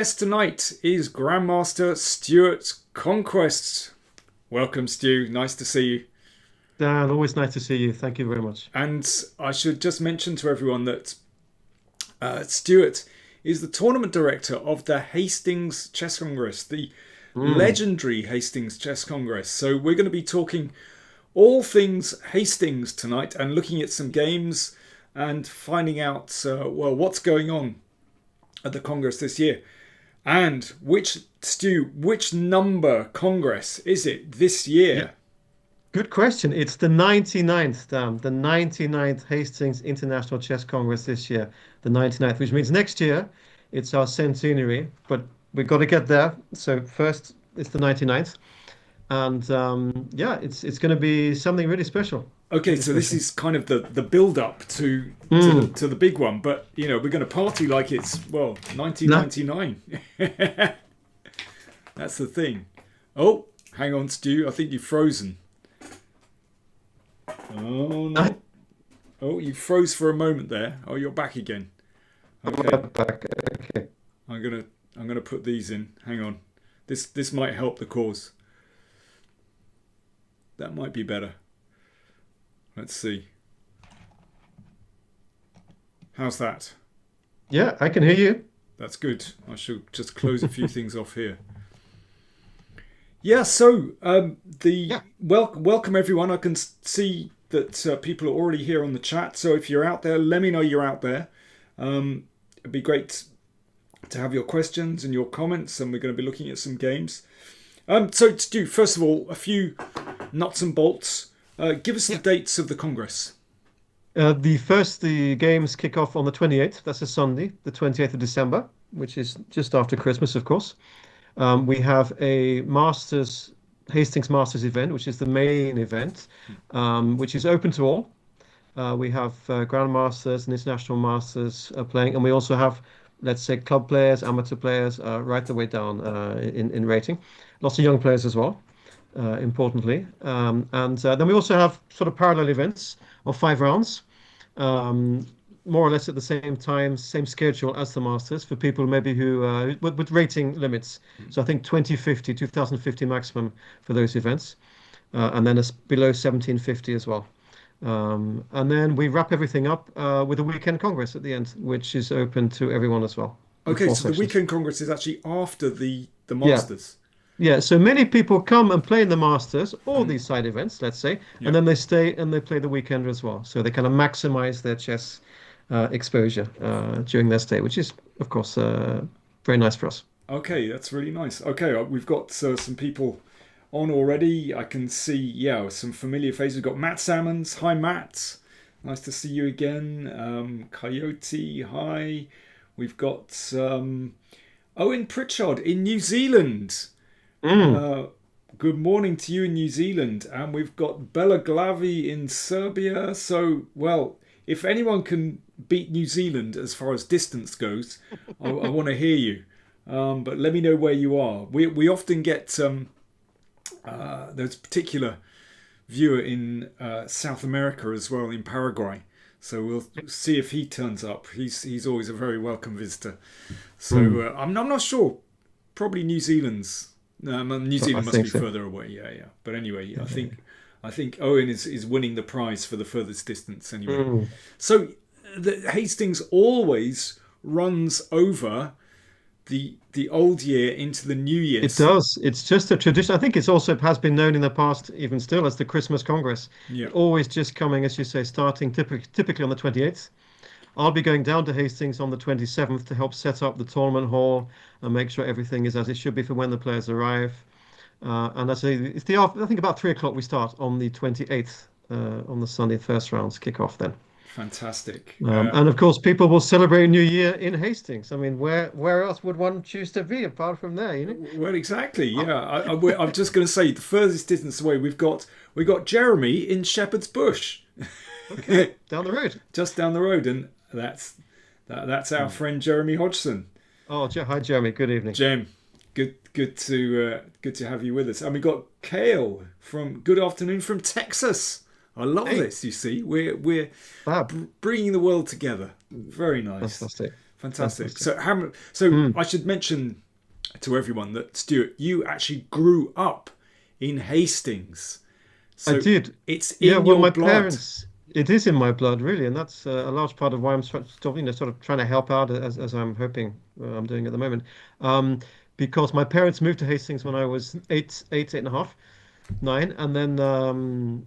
Guest tonight is Grandmaster Stuart Conquest. Welcome, Stu. Nice to see you. Dan, always nice to see you. Thank you very much. And I should just mention to everyone that Stuart is the tournament director of the Hastings Chess Congress, the Mm. legendary Hastings Chess Congress. So we're going to be talking all things Hastings tonight and looking at some games and finding out, what's going on at the Congress this year. And which number Congress is it this Yeah, year? good question. It's the 99th, Dan, the 99th Hastings International Chess Congress this year, the 99th, which means next year it's our centenary, but we've got to get there. So first it's the 99th, and yeah, it's going to be something really special, Okay, really so this special. is kind of the build up to Mm. to the big one, but we're going to party like it's No, 1999. That's the thing. Oh, hang on, Stu. I think you've frozen. Oh I, no. Oh, you froze for a moment there. Oh, you're back again. Okay. back. Okay. I'm gonna I'm gonna put these in. Hang on. This might help the cause. That might be better. Let's see. How's that? Yeah, I can hear you. That's good. I should just close a few things off here. Yeah. So the Yeah. welcome everyone. I can see that people are already here on the chat. So if you're out there, let me know you're out there. It'd be great to have your questions and your comments, and we're going to be looking at some games. So to do, first of all, a few nuts and bolts. Give us the Yeah. dates of the Congress. The games kick off on the 28th. That's a Sunday, the 28th of December, which is just after Christmas, of course. We have a Hastings Masters event, which is the main event, which is open to all. We have Grandmasters and International Masters playing, and we also have, let's say, club players, amateur players, right the way down in rating. Lots of young players as well, importantly. And then we also have sort of parallel events of 5 rounds, um, more or less at the same time, same schedule as the Masters for people maybe who with rating limits. So I think 2050 maximum for those events, and then it's below 1750 as well. And then we wrap everything up with a weekend congress at the end, which is open to everyone as well, with Okay, four so the sections. weekend Congress is actually after the Yeah, Masters. yeah. So many people come and play in the Masters or Mm, these side events, let's say, yeah. and then they stay and they play the weekend as well. So they kind of maximize their chess exposure during their stay, which is, of course, very nice for us. Okay, that's really nice. Okay, we've got some people on already. I can see, yeah, some familiar faces. We've got Matt Salmons. Hi, Matt. Nice to see you again. Coyote, hi. We've got Owen Pritchard in New Zealand. Mm. Uh, Good morning to you in New Zealand. And we've got Bela Glavi in Serbia. So, well, if anyone can beat New Zealand as far as distance goes, I want to hear you. But let me know where you are. We often get there's a particular viewer in South America as well, in Paraguay. So we'll see if he turns up. He's always a very welcome visitor. So Mm. I'm not sure. Probably New Zealand's. No, New I Zealand must think be so. further away. Yeah, yeah. But anyway, Yeah, yeah. I think Owen is winning the prize for the furthest distance anyway. Mm. So the Hastings always runs over the old year into the new year. It does. It's just a tradition. I think it's also has been known in the past, even still, as the Christmas Congress. Yeah. Always just coming, as you say, starting typically on the 28th. I'll be going down to Hastings on the 27th to help set up the tournament hall and make sure everything is as it should be for when the players arrive. And I say it's I think about 3 o'clock we start on the 28th, on the Sunday first rounds kick off then. Fantastic. And of course, people will celebrate New Year in Hastings. I mean, where else would one choose to be apart from there, you know? Well, exactly. Yeah, I'm just going to say the furthest distance away we've got Jeremy in Shepherd's Bush, Okay, down the road. just down the road, and that's our friend Jeremy Hodgson. Oh, hi, Jeremy. Good evening. Jem, good to have you with us. And we got Kale from Good Afternoon from Texas. I love Hey, this. You see, we're Fab. bringing the world together. Very nice. Fantastic. Fantastic. Fantastic. So Mm, I should mention to everyone that Stuart, you actually grew up in Hastings. I So did. it's Yeah, in well, your my blood. parents, it is in my blood, really, and that's a large part of why I'm sort of trying to help out as I'm hoping I'm doing at the moment. Um, because my parents moved to Hastings when I was eight and a half, 9, and then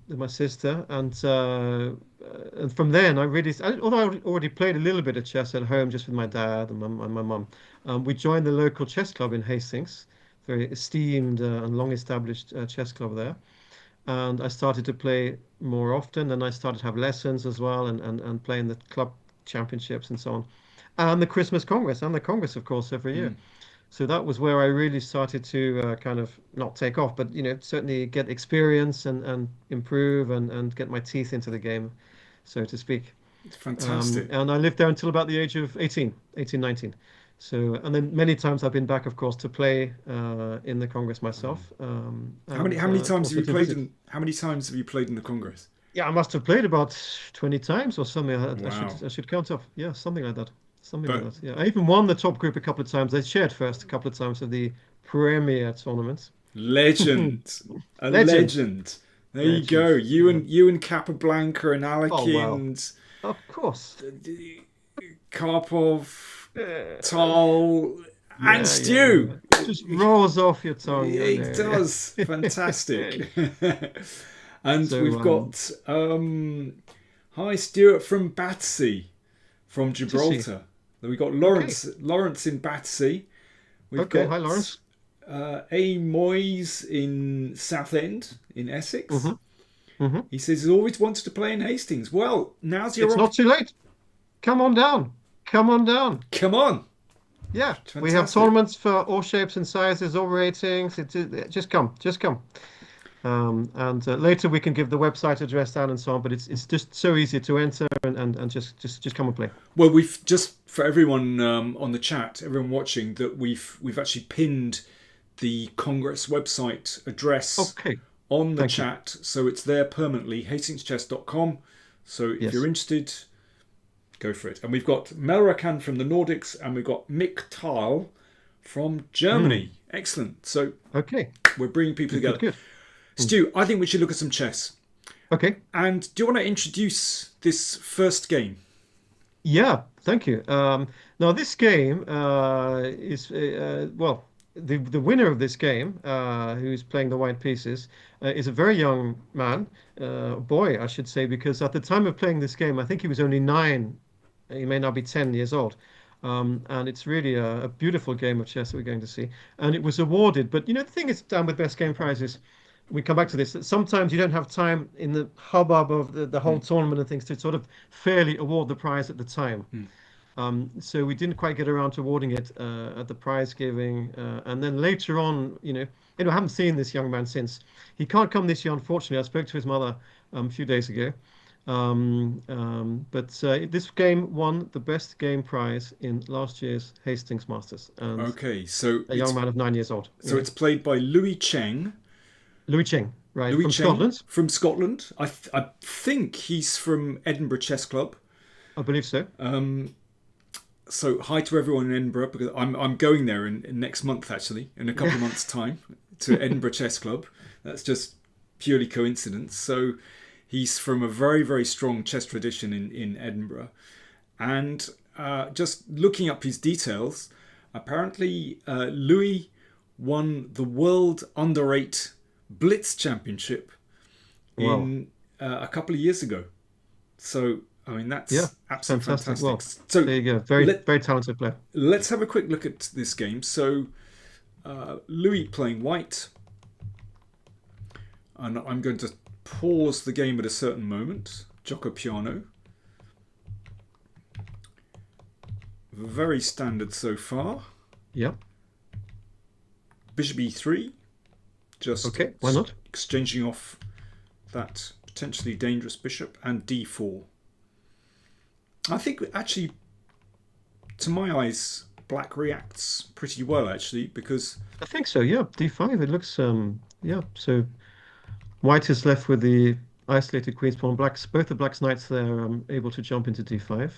my sister, and from then I really, although I already played a little bit of chess at home just with my dad and my mum, we joined the local chess club in Hastings, very esteemed and long-established chess club there, and I started to play more often, and I started to have lessons as well, and play in the club championships and so on, and the Christmas Congress, and the Congress, of course, every year. Mm, So that was where I really started to kind of not take off, but certainly get experience and improve and get my teeth into the game, so to speak. it's fantastic. And I lived there until about the age of 18, 19. So, and then many times I've been back, of course, to play in the Congress myself, How many times have also you to played visit. in how many times have you played in the Congress? Yeah, I must have played about 20 times or something. Wow. I should count up. Yeah, something like that. Something like But that. Yeah, I even won the top group a couple of times. They shared first a couple of times of the Premier tournament. legend. A Legend. legend. There you go. Legend. Yeah. You and Capablanca and Oh, wow. Alekind, Of course. Karpov, Yeah, Tal, and yeah, yeah, Stew. yeah. Just rolls off your tongue. Yeah, It yeah, does. yeah. Fantastic. And So, we've got hi Stuart from Battersea, from to see. Gibraltar. Then we've got Okay. Lawrence in Battersea. We've Okay. Hi, got Lawrence. A. Moyes in Southend in Essex. Hmm. Hmm. He says he's always wanted to play in Hastings. Well, now's your It's not too late. Come on down. Come on down. Come on. Yeah, we have Fantastic. tournaments for all shapes and sizes, all ratings. Just come, just come. And later we can give the website address down and so on. But it's just so easy to enter and just come and play. Well, we've just for everyone on the chat, everyone watching, that we've actually pinned the Congress website address Okay, on the thank you. chat, so it's there permanently. hastingschess.com. So if you're Yes. interested, go for it. And we've got Melrakan from the Nordics, and we've got Mick Thal from Mm, Germany. Excellent. So okay, we're bringing people good, good, together. good. Mm. Stu, I think we should look at some chess. Okay, And do you want to introduce this first game? yeah, thank you. Now this game is well, the winner of this game, who's playing the white pieces, is a very young man, boy, I should say, because at the time of playing this game, I think he was only 9. He may now be 10 years old. And it's really a beautiful game of chess that we're going to see. And it was awarded, but the thing is down with best game prizes. We come back to this, that sometimes you don't have time in the hubbub of the whole Hmm. tournament and things to sort of fairly award the prize at the time. Hmm. So we didn't quite get around to awarding it at the prize giving. And then later on, I haven't seen this young man since. He can't come this year, unfortunately. I spoke to his mother a few days ago. But this game won the best game prize in last year's Hastings Masters, and Okay, so a young man of 9 years old. it's played by Louis Cheng. Louis Cheng, right, Louis from Cheng Scotland, from Scotland. I think he's from Edinburgh Chess Club. I believe so. So hi to everyone in Edinburgh, because I'm going there in next month, actually, in a couple Yeah. of months' time, to Edinburgh Chess Club. That's just purely coincidence. So he's from a very, very strong chess tradition in Edinburgh. And just looking up his details, apparently Louis won the World Under 8 Blitz Championship Wow. in a couple of years ago. So, I mean, Yeah. that's absolutely Fantastic. fantastic. Well, So there you go. Very, let, very talented player. let's have a quick look at this game. So, Louis playing white. And I'm going to pause the game at a certain moment. Gioco piano. Very standard so far. Yeah. Bishop e3. Just Okay. Why not? exchanging off that potentially dangerous bishop, and d4. I think actually, to my eyes, black reacts pretty well actually, because I think so. Yeah. D5. It looks. Yeah. So white is left with the isolated queen's pawn. Both the black's knights there able to jump into D5.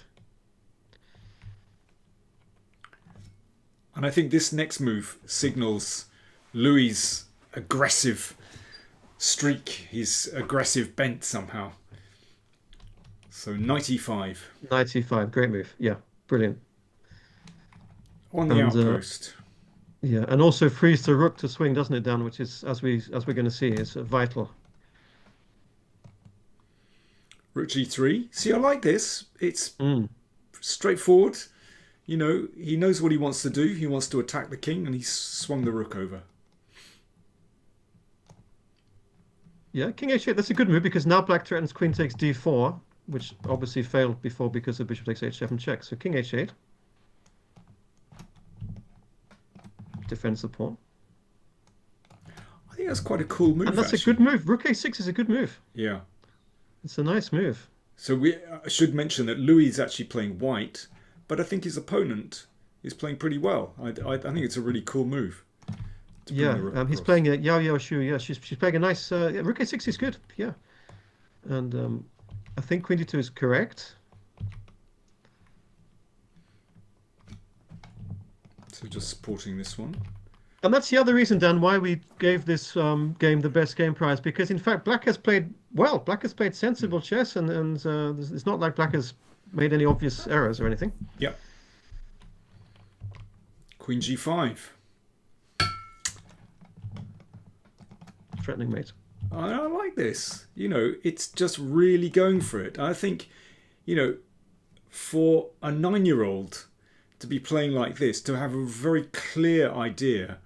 And I think this next move signals Louis' aggressive streak, his aggressive bent somehow. So knight e5. Knight c5, great move. Yeah, brilliant. On the And outpost. yeah, and also frees the rook to swing, doesn't it, Dan? Which is, as we're going to see, is vital. Rook g3. See, I like this. It's Mm. straightforward. You know, he knows what he wants to do. He wants to attack the king, and he swung the rook over. Yeah, king h8. That's a good move because now black threatens queen takes d4, which obviously failed before because of bishop takes h7 check. So king h8 defends the pawn. I think that's quite a cool move. And that's actually a good move. Rook a6 is a good move. Yeah. It's a nice move. So I should mention that Louis is actually playing white, but I think his opponent is playing pretty well. I think it's a really cool move. Yeah, he's playing a Yao Yao Shu. Yeah, she's playing a nice Rook a6 is good. Yeah, and I think queen d2 is correct. So just supporting this one. And that's the other reason, Dan, why we gave this game the best game prize, because in fact Black has played well. Black has played sensible chess, and it's not like Black has made any obvious errors or anything. Yep. Queen g5. Threatening mate. I like this. You know, it's just really going for it. I think, you know, for a 9-year-old to be playing like this, to have a very clear idea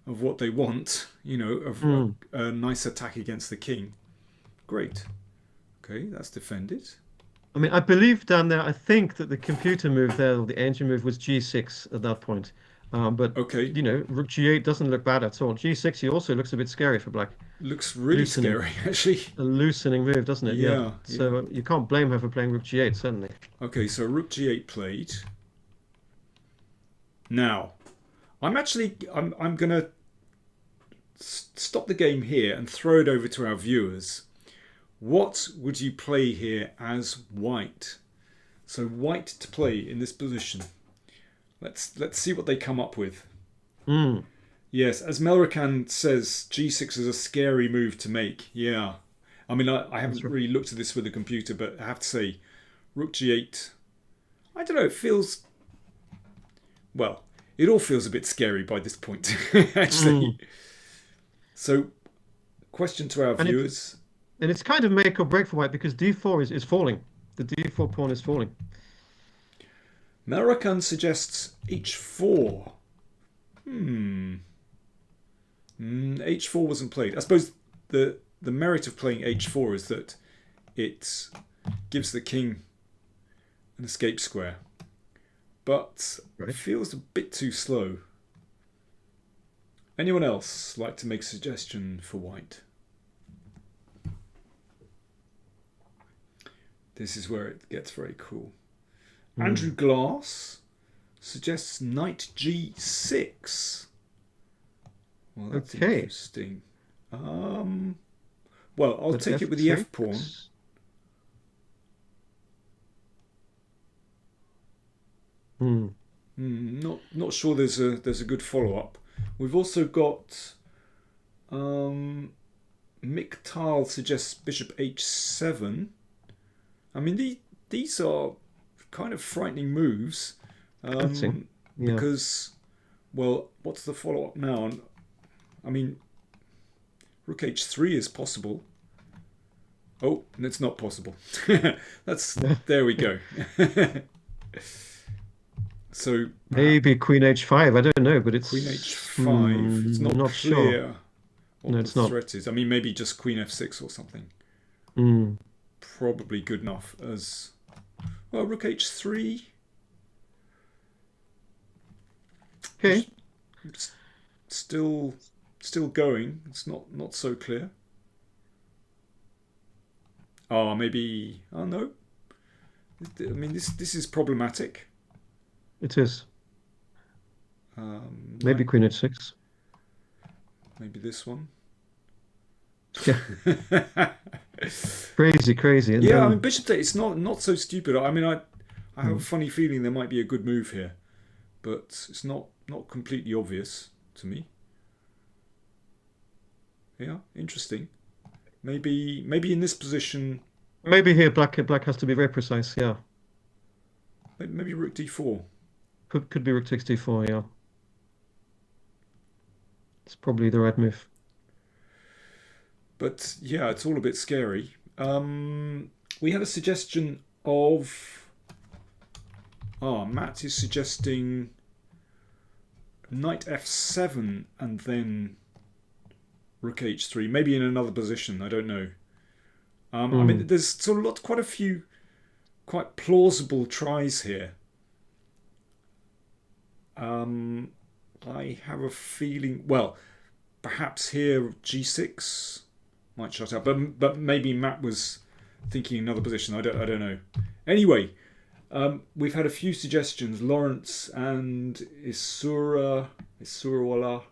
of what they want, you know, of a nice attack against the king. Great. Okay, that's defended. I mean, I believe down there, I think that the computer move there, or the engine move, was g6 at that point. But, okay, you know, rook g8 doesn't look bad at all. G6, he also looks a bit scary for Black. Looks really scary, actually. A loosening move, doesn't it? Yeah. So you can't blame her for playing rook g8, certainly. Okay, so rook g8 played. Now, I'm going to stop the game here and throw it over to our viewers. What would you play here as white? So white to play in this position. Let's see what they come up with. Yes, as Melrakan says, g6 is a scary move to make. Yeah. I mean, I haven't really looked at this with the computer, but I have to say, rook g8, I don't know, it feels... Well, it all feels a bit scary by this point, actually. So, question to our viewers. And it's kind of make or break for white because d4 is falling. The d4 pawn is falling. Melrakan suggests h4. H4 wasn't played. I suppose the merit of playing h4 is that it gives the king an escape square. But it feels a bit too slow. Anyone else like to make a suggestion for white? This is where it gets very cool. Andrew Glass suggests knight g6. Well, that's interesting. Well, I'll take it with the f pawn. Not sure there's a good follow up. We've also got Miktal suggests bishop h7. I mean, these are kind of frightening moves because, well, what's the follow up now? I mean, rook h3 is possible. Oh, and it's not possible. There we go. So maybe queen h5. I don't know, but it's queen h5. It's not clear sure. What it's the not. threat is. I mean, maybe just queen f6 or something. Probably good enough as well. Rook h3. Okay. It's still going. It's not so clear. Oh, maybe. Oh no. I mean, this is problematic. It is. Maybe queen h6. Maybe this one. Yeah. crazy. And yeah, I mean, bishop to it's not so stupid. I mean, I have a funny feeling there might be a good move here, but it's not not completely obvious to me. Yeah, interesting. Maybe in this position, Maybe here black has to be very precise. Yeah, maybe rook d4. could be rook takes d4. Yeah, it's probably the right move. But yeah, it's all a bit scary. We had a suggestion of. Matt is suggesting knight f7 and then rook h3. Maybe in another position. I don't know. I mean, there's sort of quite a few quite plausible tries here. I have a feeling. Well, perhaps here g6 might shut out, but maybe Matt was thinking another position. I don't know. Anyway, we've had a few suggestions. Lawrence and Isurawala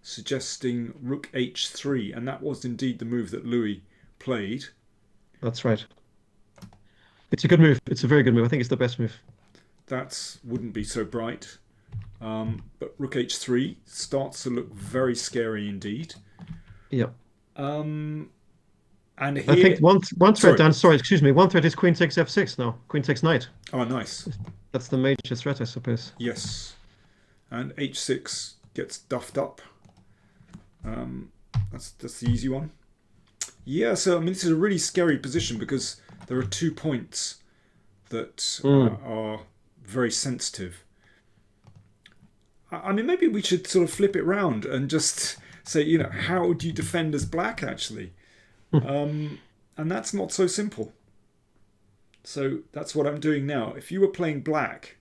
suggesting rook h3, and that was indeed the move that Louis played. That's right. It's a good move. It's a very good move. I think it's the best move. That wouldn't be so bright. But rook h3 starts to look very scary indeed. Yeah. And here, I think one threat sorry. down. Sorry, excuse me. One threat is queen takes f6 now. Queen takes knight. Oh, nice. That's the major threat, I suppose. Yes. And h6 gets duffed up. That's the easy one. Yeah, so I mean, this is a really scary position because there are 2 points that are very sensitive. I mean, maybe we should sort of flip it round and just say, how do you defend as black, actually? And that's not so simple. So that's what I'm doing now. If you were playing black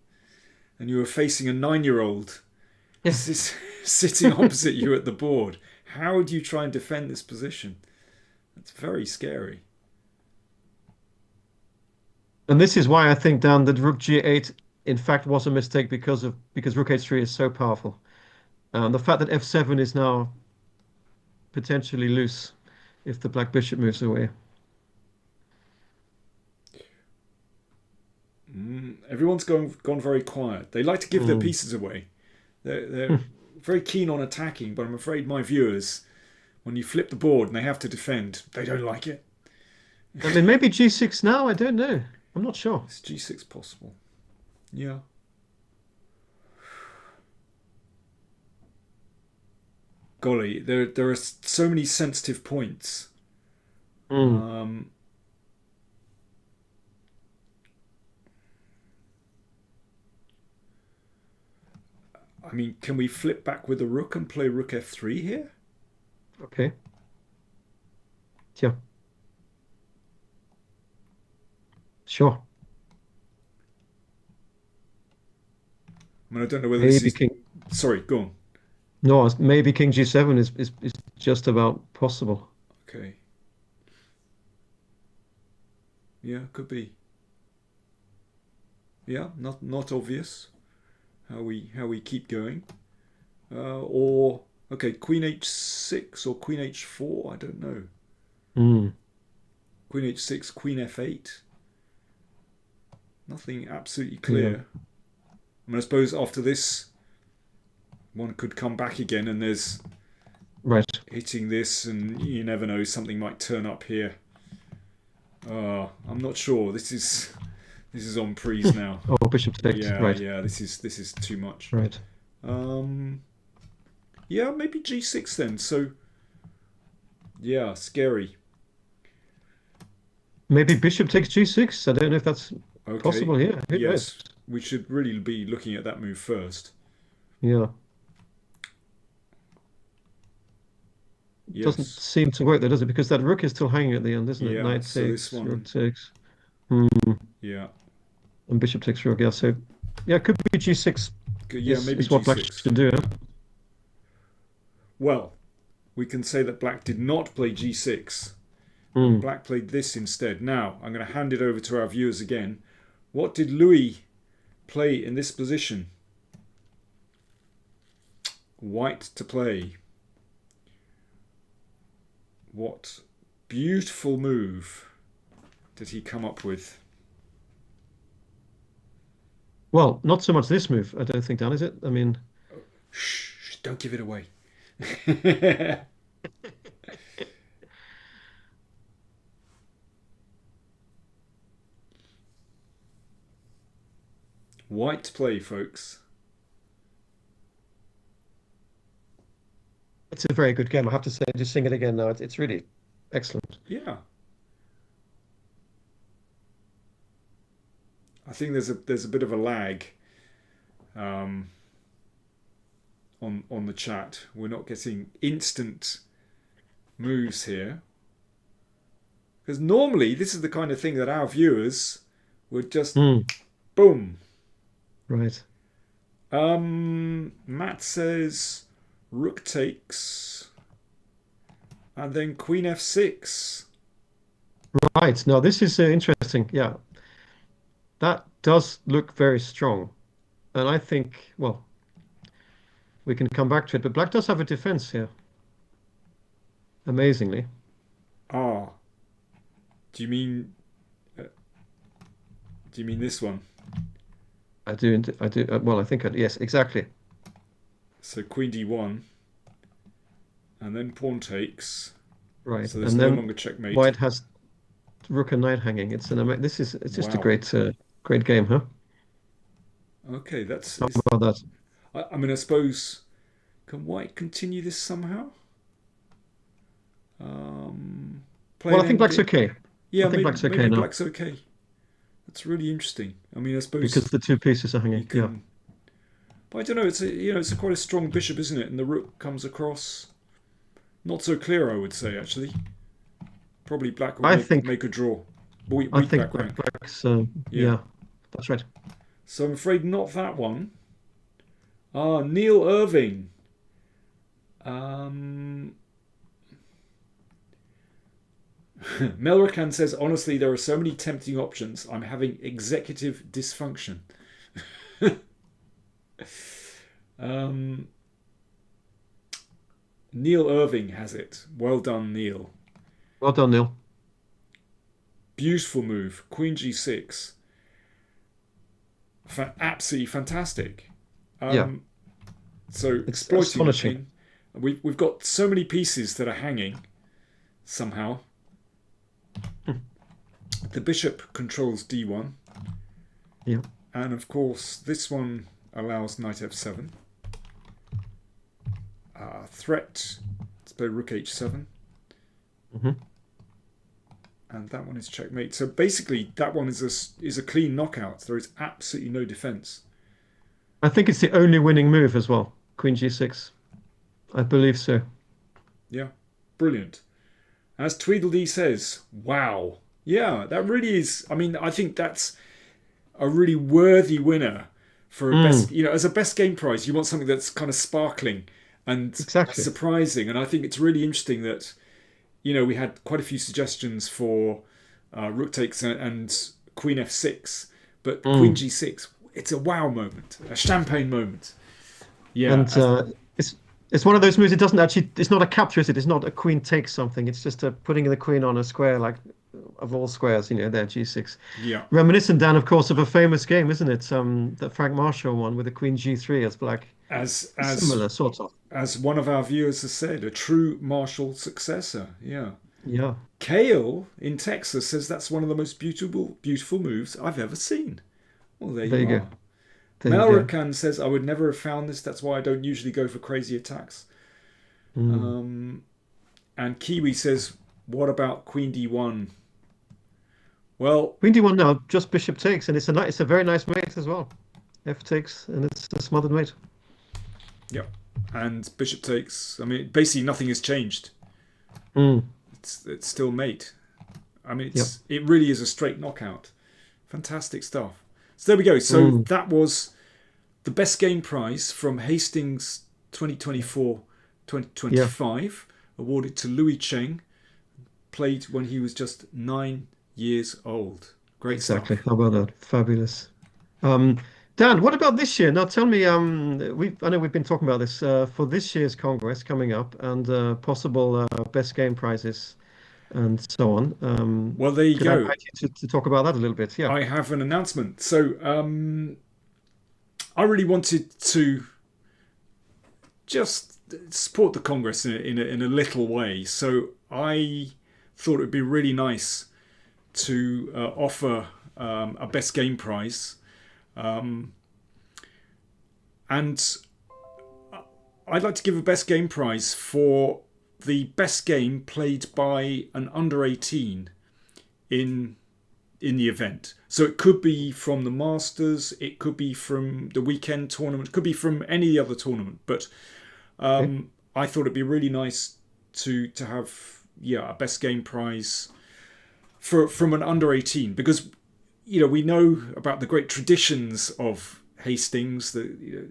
and you were facing a 9-year-old sitting opposite you at the board, how would you try and defend this position? It's very scary. And this is why I think, Dan, that rook g8 in fact was a mistake because rook h3 is so powerful. The fact that f7 is now potentially loose if the black bishop moves away. Everyone's gone very quiet. They like to give their pieces away. They're very keen on attacking, but I'm afraid my viewers, when you flip the board and they have to defend, they don't like it. I mean, maybe g6 now. I don't know. I'm not sure. Is g6 possible? Yeah. Golly, there are so many sensitive points. I mean, can we flip back with a rook and play rook f3 here? Okay. Yeah. Sure. I mean, I don't know whether Maybe this is... king. Sorry, go on. No, maybe king g7 is just about possible. Okay. Yeah, could be. Yeah, not obvious. How we keep going. Or okay, queen h6 or queen h4. I don't know. Queen h6, queen f8. Nothing absolutely clear. Yeah. I mean, I suppose after this, one could come back again, and there's hitting this, and you never know, something might turn up here. I'm not sure. This is on prees now. Oh, bishop takes. Yeah, Right. yeah. This is too much. Right. Yeah, maybe g6 then. So, yeah, scary. Maybe bishop takes g6. I don't know if that's Okay. possible here. Who Yes, knows? we should really be looking at that move first. Yeah. Yes. Doesn't seem to work though, does it? Because that rook is still hanging at the end, isn't it? Yeah, Knight so takes, this one- rook takes, Yeah. and bishop takes rook. Yeah, so yeah, could be g6. Yeah, maybe is what black g6. should do. Well, we can say that black did not play g6. Black played this instead. Now, I'm going to hand it over to our viewers again. What did Louis play in this position? White to play. What beautiful move did he come up with? Well, not so much this move, I don't think, Dan, is it? I mean, Shh, don't give it away. White play, folks. It's a very good game. I have to say, just seeing it again now, it's really excellent. Yeah. I think there's a bit of a lag um, on the chat. We're not getting instant moves here. Because normally this is the kind of thing that our viewers would just Mm, boom. right. Matt says rook takes and then queen f6. Right. Now, this is interesting. Yeah, that does look very strong. And I think, well, we can come back to it, but black does have a defense here, amazingly. Ah, do you mean uh, do you mean this one? I do. Well, I think, yes, exactly. So queen d1 and then pawn takes. Right. So there's And no then longer checkmate. white has rook and knight hanging. It's just a Wow. great game, huh? Okay, that's How is about that? I mean I suppose can white continue this somehow? Play Well, an I think black's endgame. okay. I Yeah, think maybe black's okay maybe now black's okay. That's really interesting. I mean I because suppose the two pieces are you hanging. Yeah. can, but I don't know. It's quite a strong bishop, isn't it? And the rook comes across. Not so clear, I would say. Actually, probably black will I make think make a draw. I Weak think back rank. black's Yeah. yeah, that's right. So I'm afraid not that one. Ah, Neil Irving. Um, Melrakan says, honestly, there are so many tempting options. I'm having executive dysfunction. um, Neil Irving has it. Well done, Neil. Well done, Neil. Beautiful move. Queen g6. Absolutely fantastic. Yeah, Um, so it's exploiting the astonishing. king. We've got so many pieces that are hanging somehow. Hmm. The bishop controls d1. Yeah. And of course, this one allows knight f7. Threat. Let's play rook h7. Hmm. And that one is checkmate. So basically, that one is a clean knockout. There is absolutely no defense. I think it's the only winning move as well. Queen g6. I believe so. Yeah, brilliant. As Tweedledee says, wow. Yeah, that really is. I mean, I think that's a really worthy winner for a best. Mm, As a best game prize, you want something that's kind of sparkling and exactly. surprising. And I think it's really interesting that we had quite a few suggestions for rook takes and queen f6, but queen Mm. g6. It's a wow moment, a champagne moment. Yeah, And it's one of those moves. It doesn't actually. It's not a capture, is it? It's not a queen takes something. It's just a putting the queen on a square, like of all squares. There, g6. yeah. Reminiscent, Dan, of course, of a famous game, isn't it? The Frank Marshall one with the queen g3 as black. As as Similar, sort of. as one of our viewers has said, a true Marshall successor. Yeah. Yeah. Kale in Texas says that's one of the most beautiful moves I've ever seen. Well, there There you you go. are. There you go. Malrakan says I would never have found this. That's why I don't usually go for crazy attacks. Mm. And Kiwi says, what about Queen D1? Well, Queen d1 now, just bishop takes, and it's a very nice mate as well. F takes, and it's a smothered mate. yeah. And Bishop takes. I mean, basically nothing has changed. Mm. It's still mate. I mean, Yep. it really is a straight knockout. Fantastic stuff. So there we go. So Mm. that was the best game prize from Hastings 2024-2025, awarded to Louis Cheng, played when he was just 9 years old. Great Exactly. stuff. How about that? Fabulous. Dan, what about this year? Now tell me, I know we've been talking about this for this year's Congress coming up and possible best game prizes and so on. Well, there you Could I go. invite you to talk about that a little bit? Yeah. I have an announcement. So I really wanted to just support the Congress in a little way. So I thought it would be really nice to offer a best game prize. And I'd like to give a best game prize for the best game played by an under 18 in the event. So it could be from the Masters, it could be from the weekend tournament, it could be from any other tournament. But I thought it'd be really nice to have a best game prize from an under 18, because we know about the great traditions of Hastings, the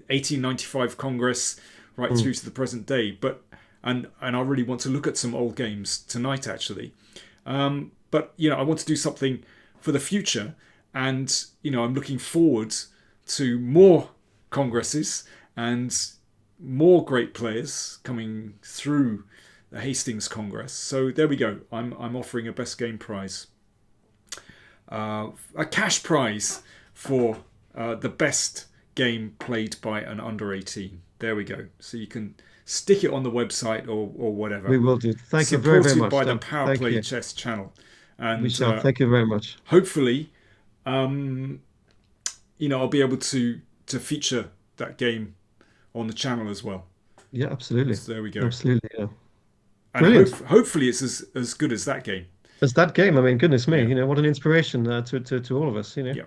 1895 Congress, right through to the present day. But and I really want to look at some old games tonight, actually. But I want to do something for the future, and I'm looking forward to more congresses and more great players coming through the Hastings Congress. So there we go. I'm offering a best game prize, a cash prize for the best game played by an under 18. There we go. So you can stick it on the website or whatever. We will do. Thank you very, very much. Supported by the Thank you. PowerPlayChess channel. And We shall. Thank you very much. hopefully, I'll be able to feature that game on the channel as well. Yeah, absolutely. So there we go. Absolutely. Yeah. And Brilliant. hopefully it's as good as that game. It's that game. I mean, goodness me. Yeah. What an inspiration to all of us. Yeah.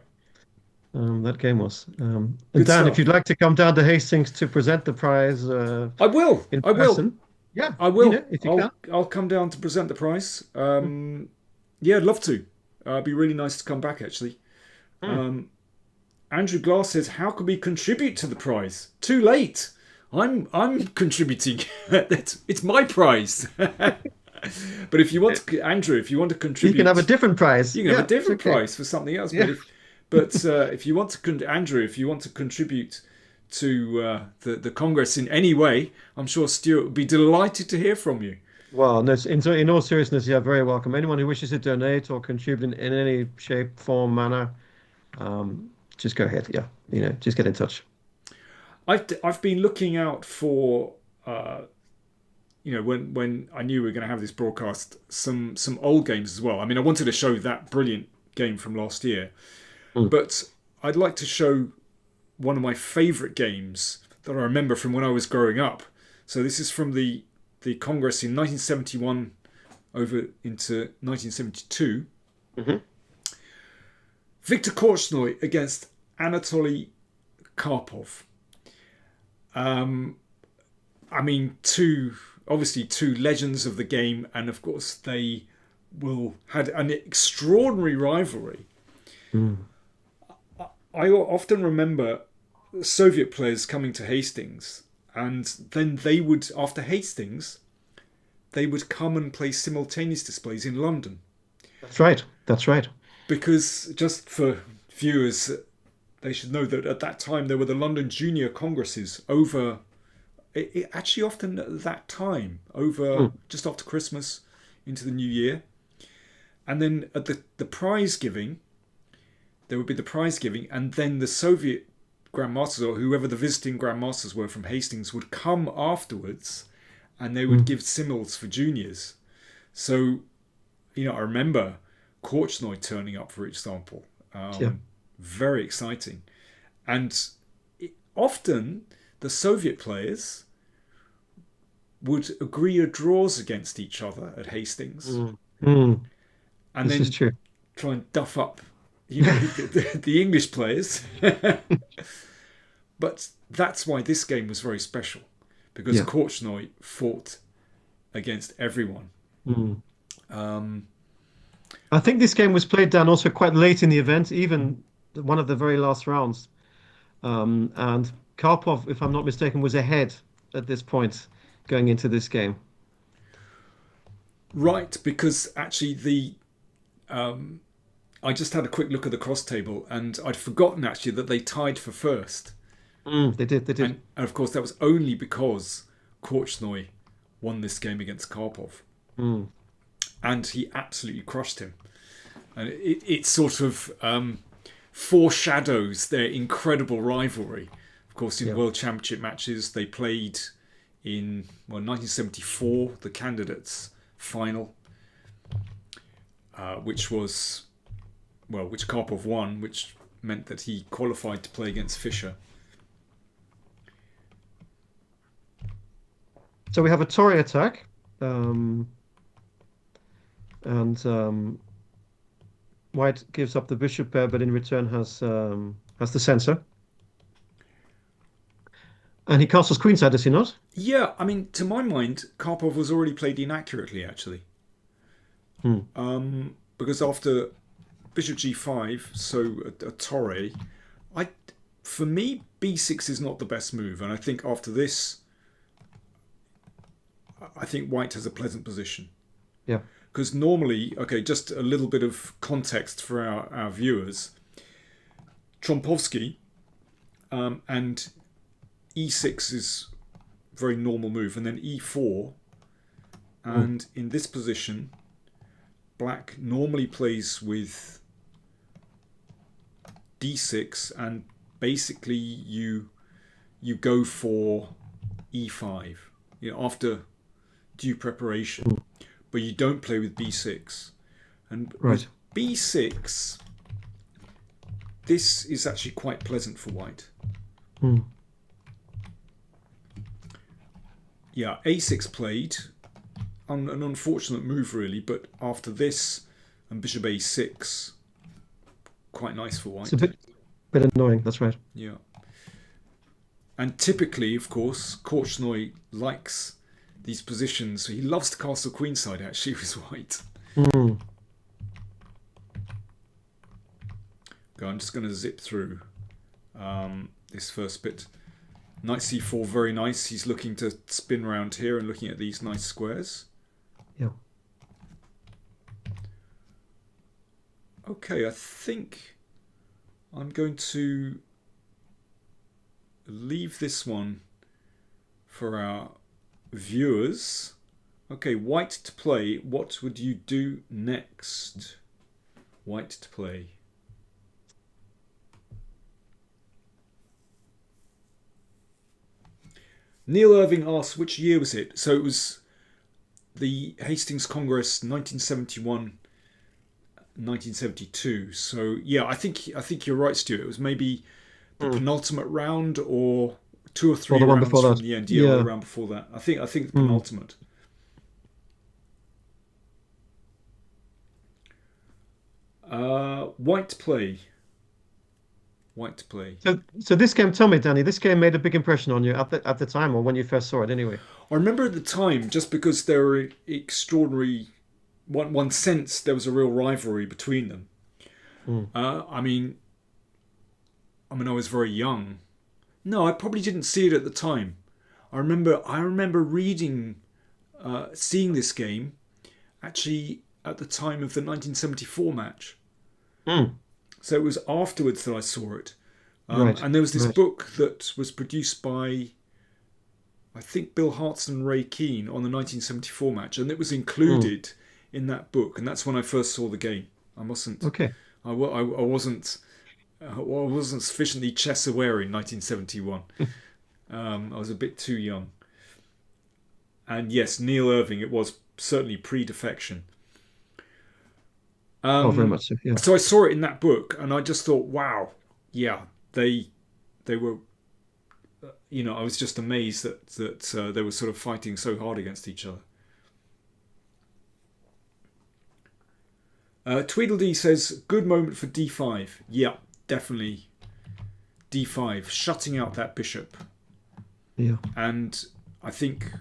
That game was. And Good Dan, stuff. if you'd like to come down to Hastings to present the prize I will. in I will. person, yeah, I will. if you can. I'll come down to present the prize. Yeah, I'd love to. It'd be really nice to come back, actually. Andrew Glass says, "How can we contribute to the prize?" Too late. I'm contributing. It's my prize. But if you want to, Andrew, if you want to contribute, You can have a different prize. you can have Yeah, a different it's okay. prize for something else. Yeah. But if you want to, Andrew, if you want to contribute to the Congress in any way, I'm sure Stuart would be delighted to hear from you. Well, no, in all seriousness, you're very welcome. Anyone who wishes to donate or contribute in any shape, form, manner, just go ahead. Yeah, just get in touch. I've been looking out for when I knew we were going to have this broadcast, some old games as well. I mean, I wanted to show that brilliant game from last year, but I'd like to show one of my favourite games that I remember from when I was growing up. So this is from the Congress in 1971 over into 1972. Viktor Korchnoi against Anatoly Karpov. I mean, two legends of the game, and of course they had an extraordinary rivalry. I often remember Soviet players coming to Hastings, and then they would, after Hastings, they would come and play simultaneous displays in London. That's right. That's right. Because, just for viewers, they should know that at that time there were the London Junior Congresses over, actually often at that time, over just after Christmas into the New Year. And then at the prize giving, there would be the prize giving, and then the Soviet Grandmasters, or whoever the visiting Grandmasters were from Hastings, would come afterwards, and they would give simults for juniors. So, I remember Korchnoi turning up, for example. Very exciting. And often the Soviet players would agree a draws against each other at Hastings. And This then is true. try and duff up the English players. But that's why this game was very special, because Korchnoi fought against everyone. I think this game was played down also quite late in the event, even one of the very last rounds. And Karpov, if I'm not mistaken, was ahead at this point going into this game. Right, because actually I just had a quick look at the cross table, and I'd forgotten actually that they tied for first. They did. And of course that was only because Korchnoi won this game against Karpov. And he absolutely crushed him. And it sort of foreshadows their incredible rivalry. Of course, in World Championship matches, they played in 1974, the candidates final, which Karpov won, which meant that he qualified to play against Fischer. So we have a Tory attack, and White gives up the bishop pair, but in return has the censor. And he castles queenside, does he not? Yeah, I mean, to my mind, Karpov was already played inaccurately, actually. Because after bishop g5, so a torre, for me, b6 is not the best move. And I think after this, I think White has a pleasant position. Yeah. Because normally, okay, just a little bit of context for our viewers. Trompovsky and e6 is a very normal move, and then e4. And in this position, Black normally plays with d6, and basically you go for e5, after due preparation, but you don't play with b6. And with b6, this is actually quite pleasant for White. Yeah, a6 played, an unfortunate move really, but after this and bishop a6, quite nice for White. It's a bit annoying, that's right. Yeah. And typically, of course, Korchnoi likes these positions. He loves to castle queenside, actually, with White. Okay, I'm just going to zip through this first bit. Knight c4, very nice. He's looking to spin around here and looking at these nice squares. Yeah. Okay, I think I'm going to leave this one for our viewers. Okay, White to play. What would you do next? White to play. Neil Irving asks, which year was it? So it was the Hastings Congress 1971, 1972. So yeah, I think you're right, Stuart. It was maybe the penultimate round, or 2 or 3 rounds from the end. Yeah, or the round before that. I think the penultimate. White to play. White to play. So this game, tell me, Danny, this game made a big impression on you at the time, or when you first saw it anyway? I remember at the time, just because there were extraordinary, one sense there was a real rivalry between them. I mean, I was very young. No, I probably didn't see it at the time. I remember reading, seeing this game, actually at the time of the 1974 match. So it was afterwards that I saw it. And there was this book that was produced by, I think, Bill Hartson and Ray Keane on the 1974 match. And it was included in that book. And that's when I first saw the game. I mustn't... Okay. I wasn't sufficiently chess aware in 1971. I was a bit too young. And yes, Neil Irving, it was certainly pre-defection. Very much so, yeah. So I saw it in that book, and I just thought, wow, yeah, they were, I was just amazed that they were sort of fighting so hard against each other. Tweedledee says, good moment for d5. Yeah, definitely d5, shutting out that bishop. Yeah. And I think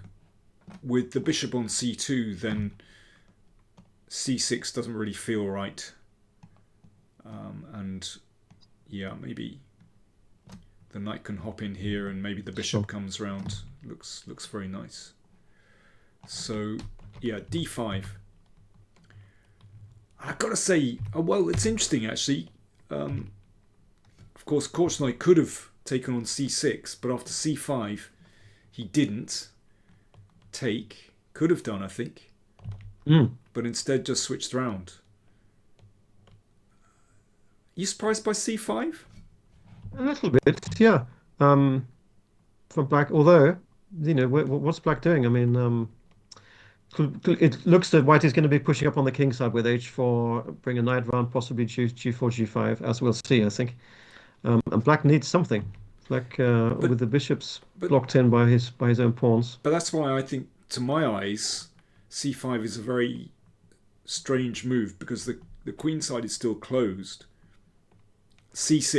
with the bishop on c2, then c6 doesn't really feel right. And yeah, maybe the knight can hop in here, and maybe the bishop comes around. Looks very nice. So yeah, d5. I've got to say, well, it's interesting actually. Of course, Korchnoi could have taken on c6, but after c5, he didn't take. Could have done, I think. But instead just switched round. You surprised by c5? A little bit, yeah. From Black, although what's Black doing? I mean, it looks that White is going to be pushing up on the king side with h4, bring a knight round, possibly g4, g5, as we'll see, I think. And Black needs something. Black, But with the bishops but blocked in by his own pawns. but that's why I think, to my eyes, c5 is a very strange move because the queen side is still closed.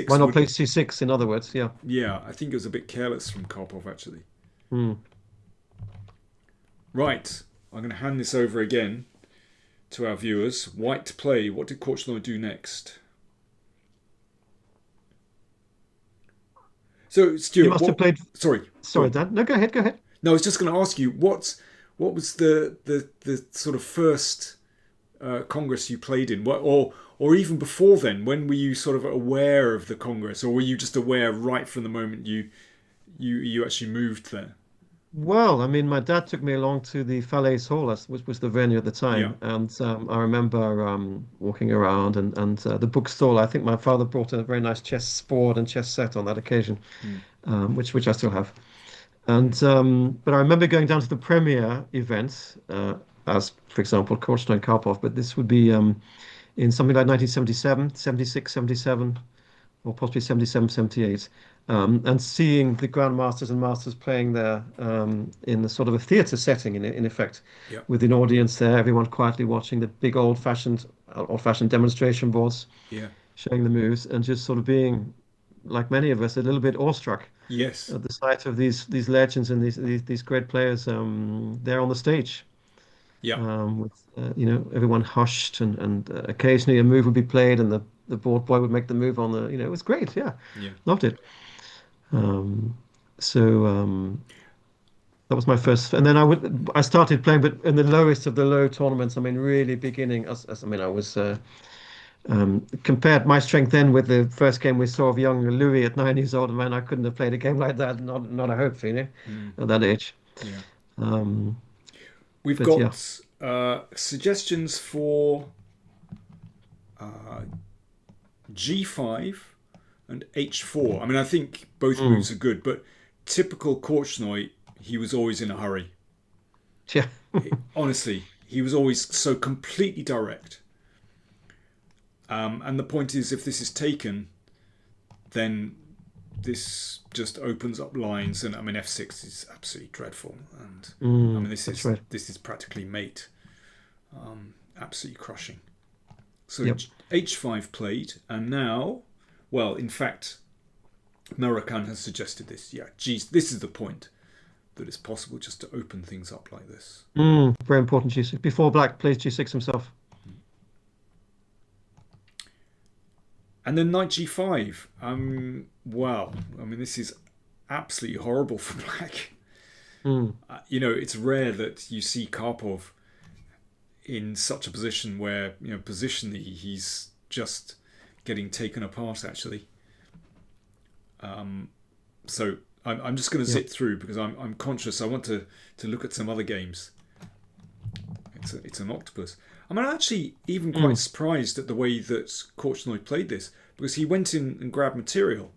Why c6 not would, play c6, in other words? Yeah. yeah, I think it was a bit careless from Karpov actually. Hmm. Right, I'm going to hand this over again to our viewers. White to play. What did Korchnoi do next? So, He Stuart, must have what? played. Sorry, go Sorry, on. Dan. No, go ahead. Go ahead. No, I was just going to ask you what was the sort of first congress you played in, or even before then? When were you sort of aware of the congress, or were you just aware right from the moment you actually moved there? Well, I mean, my dad took me along to the Falaise Hall, which was the venue at the Yeah, time, and I remember walking around and the bookstall. I think my father brought a very nice chess board and chess set on that occasion, mm, which I still have. And but I remember going down to the premiere event, as for example, Korchnoi and Karpov, but this would be in something like 1977, 76, 77, or possibly 77, 78, and seeing the grandmasters and masters playing there in a sort of a theatre setting, in effect, yeah, with an audience there, everyone quietly watching the big old-fashioned demonstration boards yeah, showing the moves, and just sort of being, like many of us, a little bit awestruck yes, at the sight of these legends and these great players there on the stage. yeah, With everyone hushed, and occasionally a move would be played and the board boy would make the move on the, it was great. Yeah, yeah. loved it. Um, so that was my first, and then I started playing, but in the lowest of the low tournaments. I mean, really beginning as I mean, I was compared my strength then with the first game we saw of young Louis at 9 years old. Man, I couldn't have played a game like that. Not a hope, Mm, at that age. yeah. Um, We've but yeah. got suggestions for uh, g5 and h4. I mean, I think both Mm, moves are good, but typical Korchnoi, he was always in a hurry. yeah. Honestly, he was always so completely direct. And the point is, if this is taken, then this just opens up lines. And I mean, f6 is absolutely dreadful. And I mean, That's right. this is practically mate, absolutely crushing. So Yep. h5 played, and now, well, in fact, Murakan has suggested this. Yeah, geez, this is the point, that it's possible just to open things up like this. Very important G6 before Black plays G6 himself. And then knight g5. Wow. I mean, this is absolutely horrible for Black. Mm, It's rare that you see Karpov in such a position where, positionally he's just getting taken apart, actually. So I'm just going to yep. zip through because I'm conscious. I want to look at some other games. It's an octopus. I mean, I'm actually even quite Mm, surprised at the way that Korchnoi played this because he went in and grabbed material,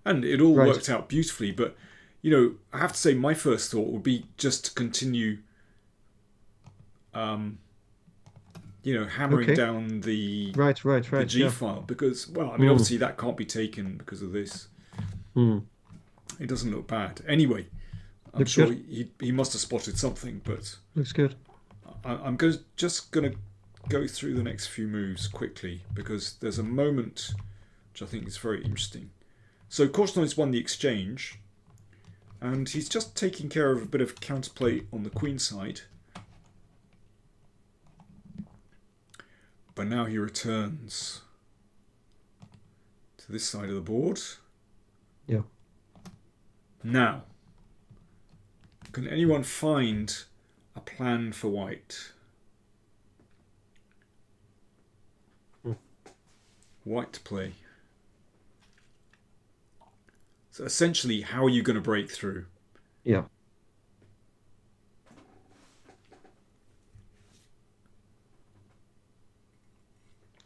and it all right. worked out beautifully. But I have to say, my first thought would be just to continue, um, hammering Okay. down Right. Right. the Right. G Yeah. file because, well, I mean, Mm, obviously that can't be taken because of this. mm. It doesn't look bad. Anyway, I'm Looks sure good. he must have spotted something, but Looks good. I'm just going to go through the next few moves quickly because there's a moment which I think is very interesting. So Korchnoi's won the exchange, and he's just taking care of a bit of counterplay on the queen side. But now he returns to this side of the board. Yeah. Now, can anyone find a plan for white? Mm, White to play. So essentially, how are you going to break through? yeah.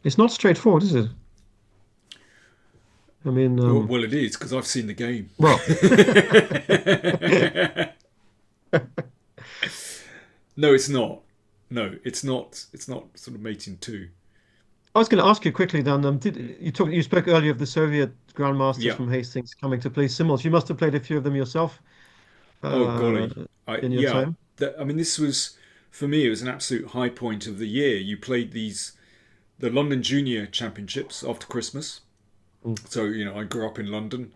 It's not straightforward, is it? I mean, Well, it is because I've seen the game. well, No, it's not. No, it's not. It's not sort of mating two. I was going to ask you quickly, Dan. You spoke earlier of the Soviet grandmasters Yeah. from Hastings coming to play symbols. You must have played a few of them yourself Oh uh, golly. I in your yeah. time. I mean, this was for me. It was an absolute high point of the year. You played the London Junior Championships after Christmas. Mm, So I grew up in London,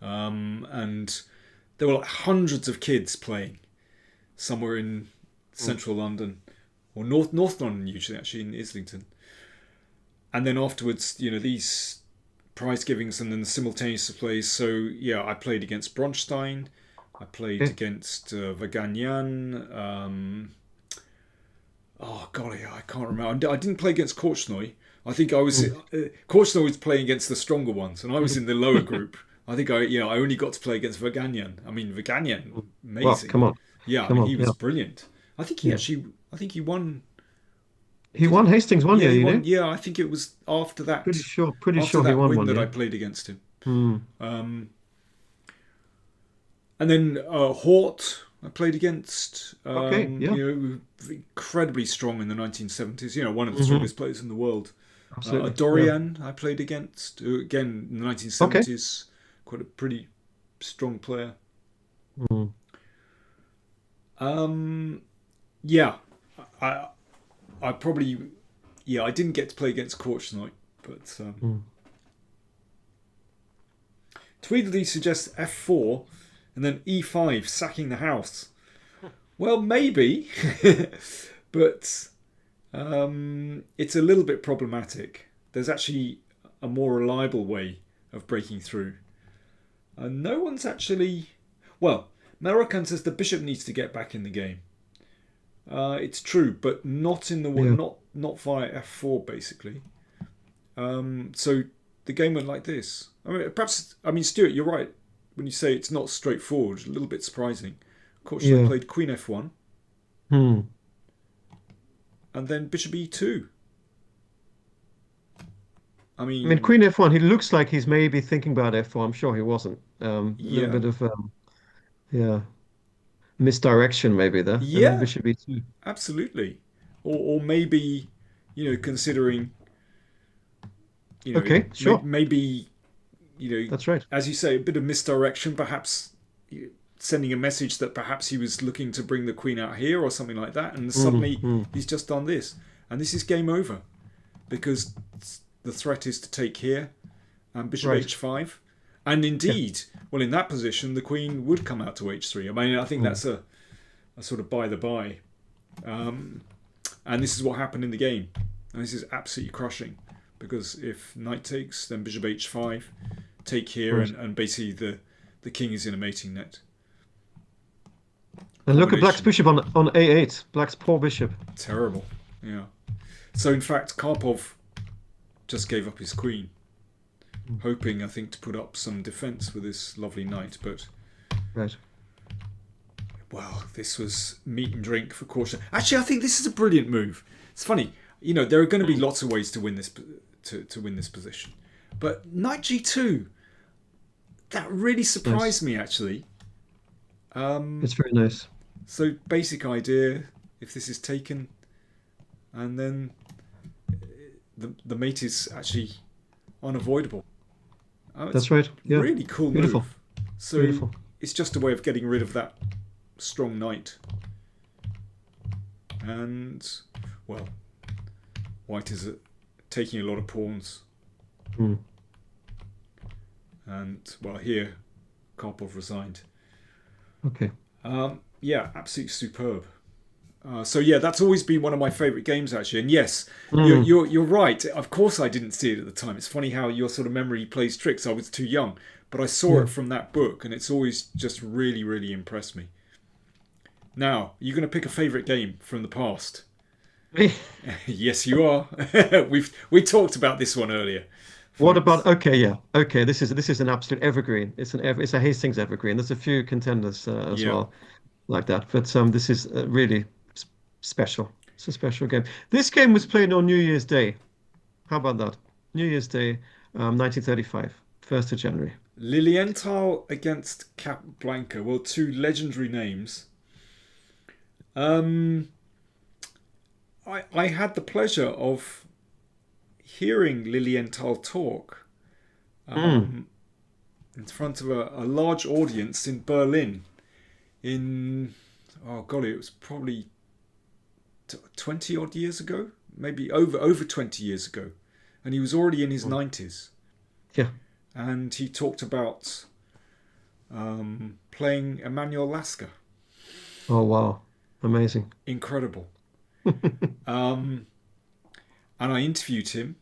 and there were like hundreds of kids playing somewhere in mm. central London or North London, usually actually in Islington. And then afterwards, these prize givings and then the simultaneous plays. So yeah, I played against Bronstein. I played Okay. against Vaganyan. Oh golly, I can't remember. I didn't play against Korchnoi. I think I was Mm. Korchnoi was playing against the stronger ones, and I was in the lower group. I think I only got to play against Vaganyan. I mean Vaganyan, Well, amazing. come on, Yeah, I come mean on. he Yeah, was brilliant. yeah. I think he won. He Did won he? Hastings one Yeah, year, he you won. know. Yeah, I think it was after Pretty that. sure. Pretty After sure he that won win one that I year. played against him. Hmm. Um, and then Hort, I played against. Okay. Yeah. Incredibly strong in the 1970s. One of the Hmm. strongest players in the world. Absolutely. Yeah. Dorian, I played against, who again in the Okay. 1970s, quite a pretty strong player. Mm. Um, yeah, I, I probably, yeah, I didn't get to play against Korchnoi, but Mm. Tweedledee suggests f4 and then e5, sacking the house. Well, maybe, but it's a little bit problematic. There's actually a more reliable way of breaking through. No one's actually. Well, Marocan says the bishop needs to get back in the game. It's true, but not in the Yeah. not via f4 basically. So the game went like this. I mean, Stuart, you're right when you say it's not straightforward. A little bit surprising. Korchnoi Yeah. played Queen f1 Hmm. and then Bishop e2. I I mean, mean, Queen F1. He looks like he's maybe thinking about F4. I'm sure he wasn't. A little yeah, bit of yeah, misdirection maybe there, and then yeah, Bishop E2. absolutely. Or maybe, considering, Okay. Sure. maybe, That's right. as you say, a bit of misdirection, perhaps sending a message that perhaps he was looking to bring the queen out here or something like that, and Mm, suddenly mm. he's just done this, and this is game over because the threat is to take here and bishop Right. h5, and Yeah. indeed, well, in that position, the queen would come out to h3. I mean, I think Mm. that's a sort of by the by, and this is what happened in the game, and this is absolutely crushing because if knight takes, then bishop h5, take here, Right. and basically the king is in a mating net. And look at Black's Combination bishop on A8. Black's poor bishop. terrible. Yeah. So in fact, Karpov just gave up his queen, Mm. hoping I think to put up some defense with this lovely knight. But Right. well, this was meat and drink for Korchnoi. Actually, I think this is a brilliant move. It's funny, there are going to be lots of ways to win this to win this position, but knight g2, that really Nice. surprised me actually. Um, It's very nice. so basic idea: if this is taken, and then the mate is actually unavoidable. Oh, it's That's right. Yeah. really cool Beautiful. move. So Beautiful. it's just a way of getting rid of that strong knight. And well, white is taking a lot of pawns. Mm. And well, here Karpov resigned. Okay. Yeah, absolutely superb. So yeah, that's always been one of my favourite games actually. And yes, Mm. you're right. Of course, I didn't see it at the time. It's funny how your sort of memory plays tricks. I was too young, but I saw Yeah. it from that book, and it's always just really, really impressed me. Now, you're going to pick a favourite game from the past. Yes, you are. we talked about this one earlier, What about folks. okay, yeah. Okay, this is an absolute evergreen. It's a Hastings evergreen. There's a few contenders as Yeah, well like that, but this is really special. It's a special game. This game was played on New Year's Day. How about that? New Year's Day, 1935, 1st of January. Lilienthal against Capablanca. Well, two legendary names. Um, I had the pleasure of hearing Lilienthal talk Mm. um, in front of a large audience in Berlin in, oh golly, it was probably 20 odd years ago, maybe over 20 years ago. And he was already in his 90s. Yeah. And he talked about playing Emanuel Lasker. Oh, wow. Amazing. Incredible. Um, and I interviewed him,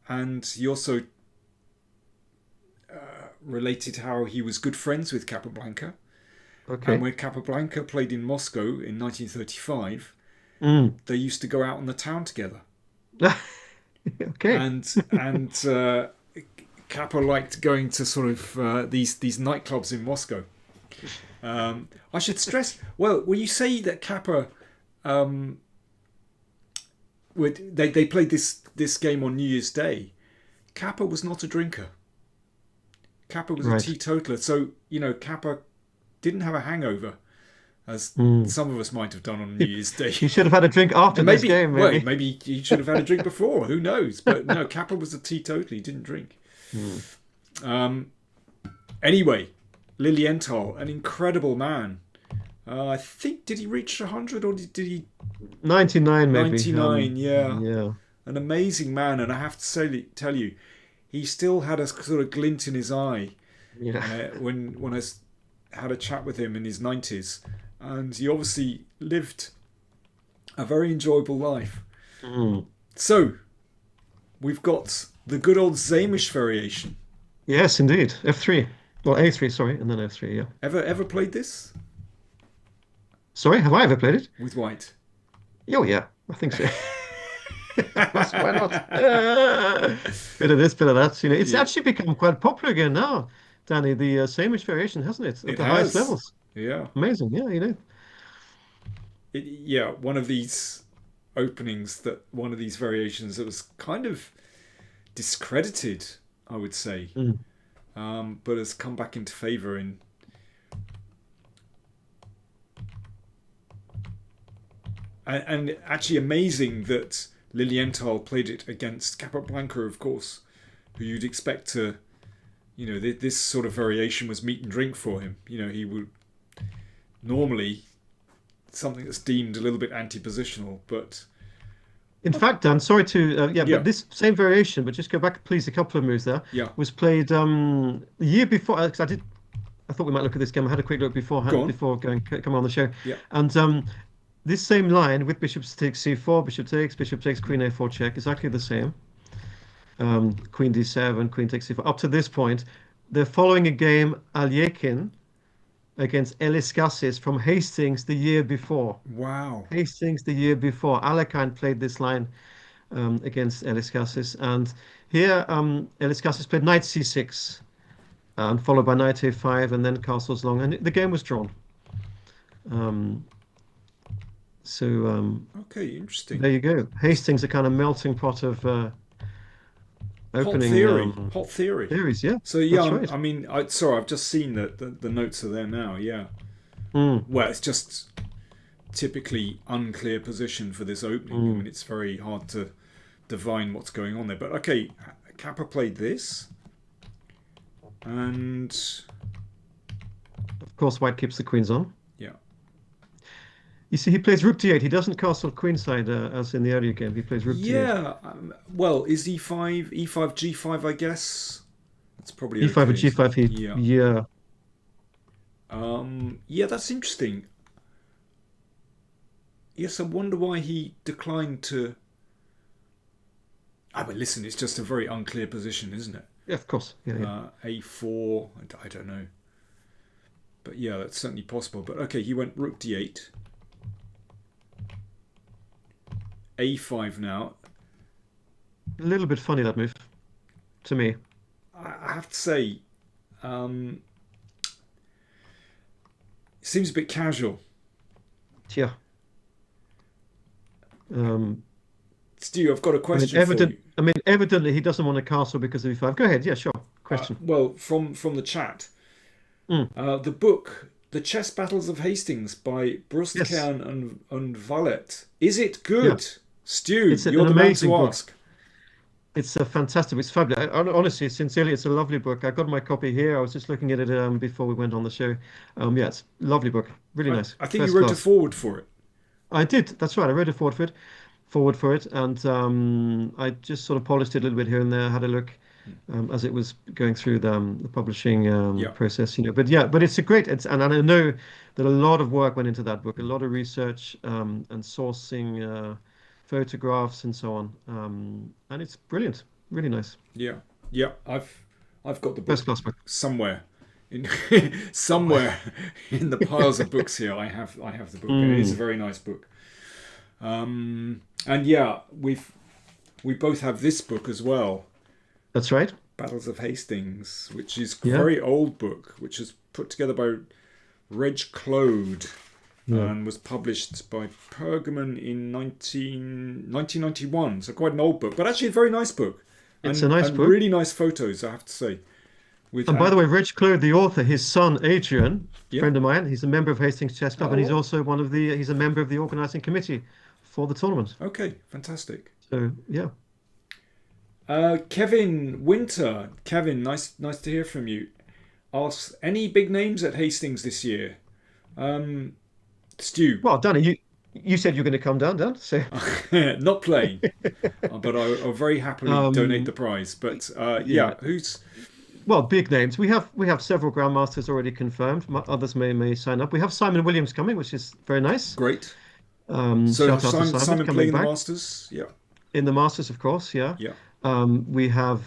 and he also related how he was good friends with Capablanca. And Okay. when Capablanca played in Moscow in 1935, Mm. they used to go out in the town together. Okay. And Kappa liked going to sort of these nightclubs in Moscow. I should stress. Well, when you say that Kappa, they played this game on New Year's Day, Kappa was not a drinker. Kappa was a Right. teetotaler. So Kappa didn't have a hangover, as Mm. some of us might have done on New He, Year's Day. he should have had a drink after And this maybe, game, well, maybe. maybe he should have had a drink before. Who knows? But no, Kappa was a teetotaler. He didn't drink. Mm. Anyway, Lilienthal, an incredible man. I think, did he reach 100 or did he 99, maybe. 99? Yeah, Yeah. an amazing man. And I have to tell you, he still had a sort of glint in his eye Yeah. when I had a chat with him in his 90s, and he obviously lived a very enjoyable life. Mm. So we've got the good old Zamish variation. Yes, indeed. F3. Well, A3, sorry, and then F3, yeah. Ever played this Sorry, have I ever played it? with white? Oh, yeah, I think so. Why not? Bit of this, bit of that. It's Yeah, actually become quite popular again now, Danny. The Samish variation, hasn't it? At it the highest has. levels. Yeah, Amazing. Yeah, yeah. One of these openings, that one of these variations that was kind of discredited, I would say, Mm. but has come back into favour and actually amazing that Lilienthal played it against Capablanca, of course, who you'd expect to, this sort of variation was meat and drink for him. He would normally something that's deemed a little bit anti-positional, but In fact, Dan, sorry to, yeah, yeah, but this same variation, but just go back, please, a couple of moves there, yeah, was played the year before, because I thought we might look at this game. I had a quick look go beforehand, on, before coming on the show. yeah, And this same line with bishop takes c4, bishop takes queen a4 check, exactly the same. Queen d7, queen takes c4. Up to this point, they're following a game Alyekin against Eliskassis from Hastings the year before. wow, Hastings the year before. Alekhine played this line against Eliskassis. And here, Eliskassis played knight c6, and followed by knight a5, and then castles long. And the game was drawn. Um, so okay, interesting. there you go. Hastings, a kind of melting pot of Hot opening theory, hot theory. theories. Yeah, So yeah, that's right. I mean, sorry, I've just seen that the notes are there now. Yeah, Mm, well, it's just typically unclear position for this opening. I mean, mm. it's very hard to divine what's going on there. But okay, Kappa played this, and Of course, white keeps the queens on. yeah, You see, he plays rook d8. He doesn't castle queenside as in the earlier game. He plays rook d8. yeah. Well, is e5, g5? I guess that's probably E5 or okay. g5. Yeah. Yeah. Yeah, that's interesting. Yes, I wonder why he declined to. I mean, listen, it's just a very unclear position, isn't it? Yeah, of course. Yeah, yeah. A4, I don't know. But yeah, that's certainly possible. But okay, he went rook d8. A5 now. A little bit funny, that move, to me. I have to say, it seems a bit casual. Yeah. Stu, I've got a question for you. Evidently he doesn't want a castle because of e5. Go ahead. Yeah, sure. Question. Well, from the chat, Mm. the book The Chess Battles of Hastings by Yes, Brustkern and Vallet. Is it yeah, good? Stu, it's you're an the man to amazing book. ask. It's a fantastic, it's fabulous. Honestly, sincerely, it's a lovely book. I got my copy here. I was just looking at it before we went on the show. Yeah, it's a lovely book. Really nice. I think you First wrote a class. forward for it. I did. That's right. I wrote a forward for it, and I just sort of polished it a little bit here and there. Had a look as it was going through the publishing Yeah, process, you know. But yeah, but it's a great. It's and I know that a lot of work went into that book, a lot of research and sourcing photographs and so on. And it's brilliant. Really nice. yeah, yeah. I've got the First book class book. somewhere in Oh. somewhere in the piles of books here. I have the book, and it is a Mm, very nice book. And yeah, we both have this book as well, that's right. Battles of Hastings, which is a Yeah. very old book, which is put together by Reg Claude Yeah. and was published by Pergamon in 1991. So quite an old book, but actually a very nice book, It's a nice and book. really nice photos, I have to say. With And by the way, Reg Claude, the author, his son Adrian, yeah, friend of mine, he's a member of Hastings Chess Club, and he's oh, also he's a member of the organizing committee for the tournament. okay, fantastic. So yeah. Kevin Winter, Kevin, nice to hear from you. Asks any big names at Hastings this year? Um, Stu, Well, Danny, you said you're going to come down, Dan. So not playing, but I'll very happily donate the um, prize. But yeah, yeah. who's Well, big names. We have several grandmasters already confirmed. Others may sign up. We have Simon Williams coming, which is very nice. great? So Shout out to Simon Simon coming playing the back Masters? Yeah, in the Masters, of course. Yeah. yeah. We have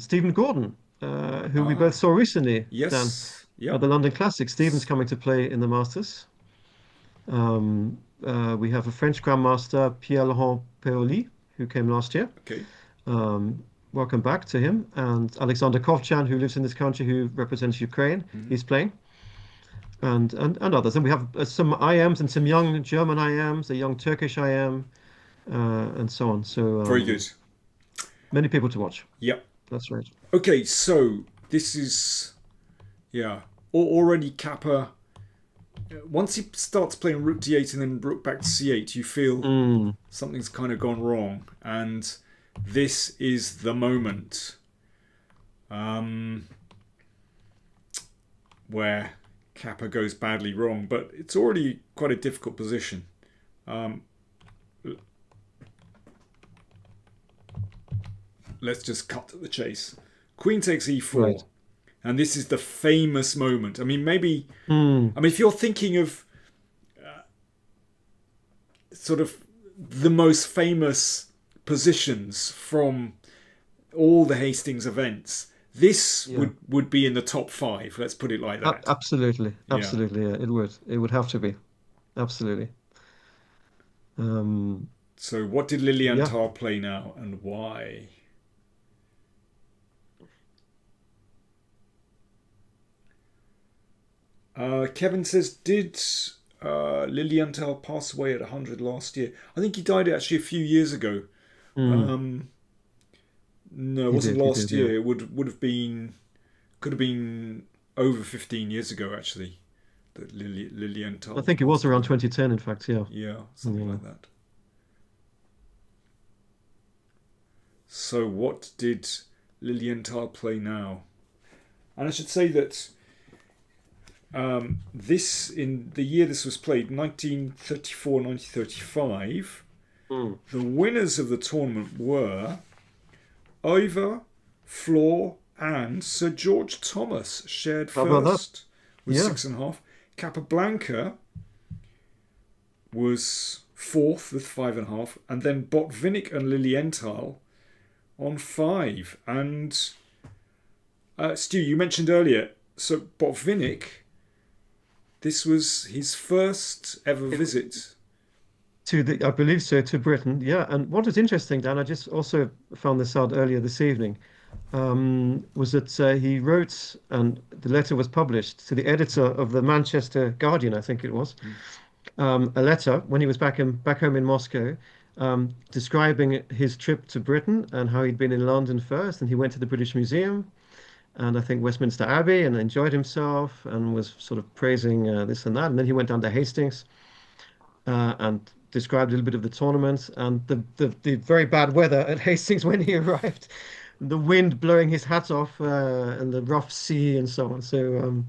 Stephen Gordon, who we both Ah, saw recently, Dan, yes, at yeah. the London Classic. Stephen's coming to play in the Masters. We have a French Grandmaster, Pierre-Laurent Paoli, who came last year. Okay, Um, Welcome back to him. And Alexander Kovchan, who lives in this country, who represents Ukraine. He's playing. And others. And we have some IMs and some young German IMs, a young Turkish IM, and so on. So very good. many people to watch. Yeah. That's right. Okay, so this is yeah. Already Kappa. Once he starts playing Rook D8 and then Rook back to C8, you feel Mm, something's kind of gone wrong, and this is the moment where Kappa goes badly wrong. But it's already quite a difficult position. Um, let's just cut to the chase. Queen takes right. E4, and this is the famous moment. I mean, maybe. Mm, I mean, if you're thinking of sort of the most famous positions from all the Hastings events, this yeah. would be in the top five. Let's put it like that. Absolutely. Yeah. Absolutely. Yeah, it would. It would have to be. Absolutely. Um, So, what did yeah. Lilienthal play now, and why? Kevin says, did Lilienthal pass away at 100 last year? I think he died actually a few years ago. Mm, Um, no, it he wasn't did. He last did. Yeah. year. It would have been, could have been over 15 years ago actually that I Lilienthal think it was passed around away. 2010, in fact. Yeah. Yeah, something Yeah. like that. So what did Lilienthal play now? And I should say that this in the year this was played, 1934, 1935, Mm. the winners of the tournament were Ivor, Floor, and Sir George Thomas shared How about that? first with Yeah. 6.5. Capablanca was fourth with 5.5, and then Botvinnik and Lilienthal on 5. And Stu, you mentioned earlier, so Botvinnik, this was his first ever It, visit. I believe so, to Britain. Yeah. And what is interesting, Dan, I just also found this out earlier this evening, was that he wrote, and the letter was published to the editor of the Manchester Guardian, I think it was, a letter when he was back home in Moscow, describing his trip to Britain and how he'd been in London first, and he went to the British Museum, and I think Westminster Abbey, and enjoyed himself and was sort of praising this and that. And then he went down to Hastings and described a little bit of the tournament and the very bad weather at Hastings when he arrived, the wind blowing his hat off and the rough sea and so on. So,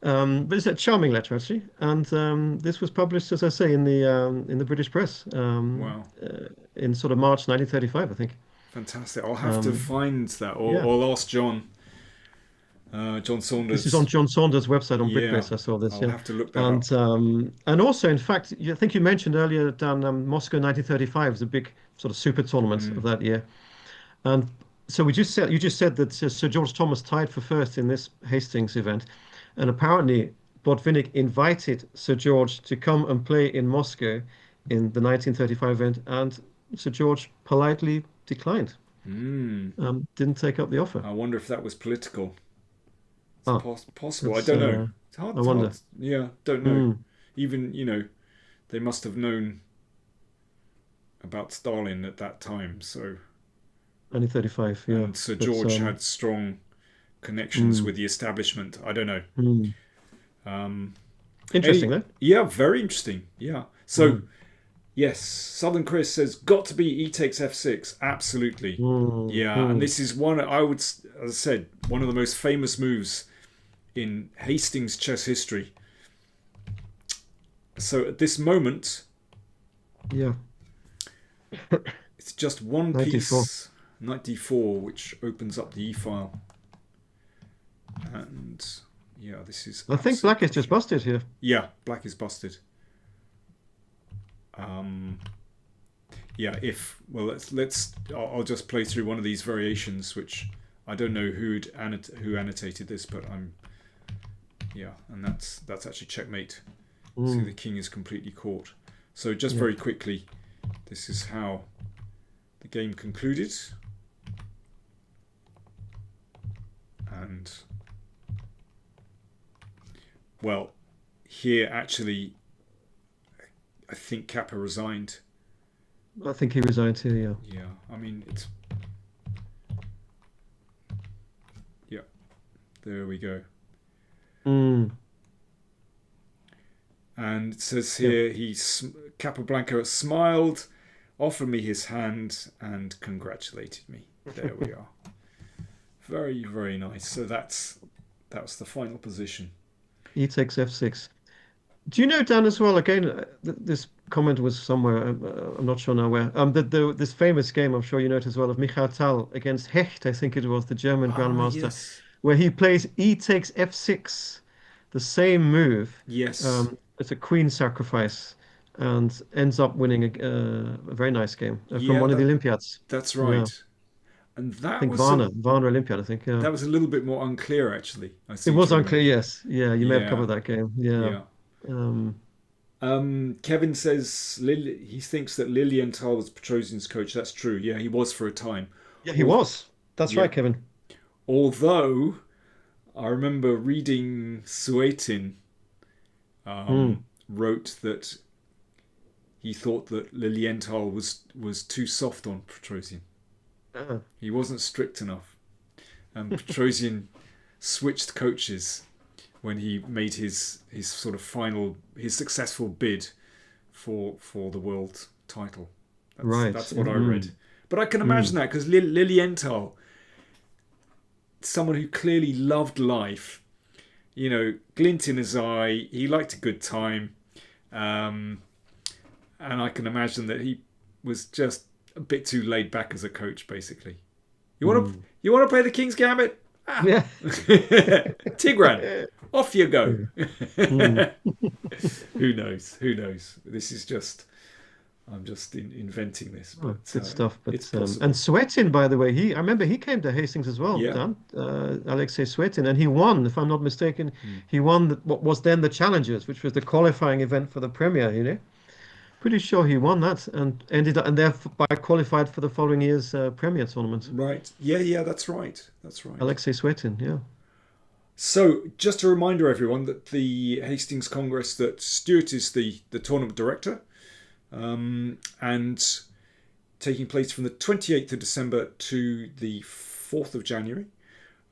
but it's a charming letter actually, and this was published, as I say, in the British press Wow. in sort of March 1935, I think. Fantastic. I'll have to Um, find that, yeah. or ask John. John This is on Saunders. John Saunders' website on Yeah, BritBase. I saw this, I'll yeah, have to look that up. and also, in fact, I think you mentioned earlier, Dan, Moscow 1935 was a big sort of super tournament of Mm. that year, and so we just said you just said that Sir George Thomas tied for first in this Hastings event, and apparently Botvinnik invited Sir George to come and play in Moscow in the 1935 event, and Sir George politely declined, Mm. didn't take up the offer. I wonder if that was political. It's Ah, possible. I that's don't know. It's I hard. wonder. Hard. Yeah, don't know. Mm, Even they must have known about Stalin at that time. So 1935, yeah, and Sir but George had strong connections mm, with the establishment. I don't know. mm. Um, Interesting, though. yeah, very interesting. Yeah. So Mm, yes, Southern Chris says got to be E takes F6. Absolutely. mm, Yeah, and mm. this is one I would, as I said, one of the most famous moves in Hastings chess history. So at this moment, Yeah, it's just one 94. piece, knight d4, which opens up the e file. And yeah, this is I think absolute black is just crushing. busted here. Yeah, black is busted. Um, yeah, if well, I'll just play through one of these variations, which I don't know who annotated this, but yeah, and that's actually checkmate. See, the Mm, king is completely caught. So just yeah. very quickly, this is how the game concluded. And, well, here actually, I think Kappa resigned. I think he resigned here, yeah. Yeah, I mean, yeah, there we go. Mm, And it says yeah. here, Capablanca smiled, offered me his hand, and congratulated me. There we are. Very, very nice. So that's the final position. E takes F6. Do you know, Dan, as well, again, this comment was somewhere, I'm not sure now where, this famous game, I'm sure you know it as well, of Michael Tal against Hecht, I think it was, the German Ah, grandmaster, yes. where he plays E takes F6, the same move. Yes, It's a queen sacrifice and ends up winning a very nice game from yeah, one of the Olympiads. that's Yeah, right. And I think Varna Olympiad, I think. Yeah, that was a little bit more unclear actually. I it seem was to unclear. remember. Yes, yeah, you may have Yeah, covered that game. Yeah, yeah. um, Kevin says he thinks that Lilienthal was Petrosian's coach. That's true. Yeah, he was for a time. yeah, he Al- was. That's yeah. right, Kevin. Although I remember reading Suetin Mm. wrote that he thought that Lilienthal was too soft on Petrosian. Ah, He wasn't strict enough. And Petrosian switched coaches when he made his sort of his successful bid for the world title. right. That's what I read. But I can imagine Mm. that because Lilienthal, someone who clearly loved life, glint in his eye, he liked a good time, and I can imagine that he was just a bit too laid back as a coach. Basically, Mm. you want to play the King's Gambit? Ah, Yeah. Tigran, off you go. Mm. Who knows? Who knows? I'm just inventing this, Oh, but good stuff. it's But and possible. Swetin, by the way, I remember he came to Hastings as well, Yeah. Dan, Alexei Swetin, and he won, if I'm not mistaken, Hmm. he won what was then the Challengers, which was the qualifying event for the Premier, Pretty sure he won that and ended up and thereby qualified for the following year's Premier tournament. Right. Yeah, yeah, that's right. That's right. Alexei Swetin, yeah. So, just a reminder, everyone, that the Hastings Congress, that Stuart is the tournament director, and taking place from the 28th of December to the 4th of January.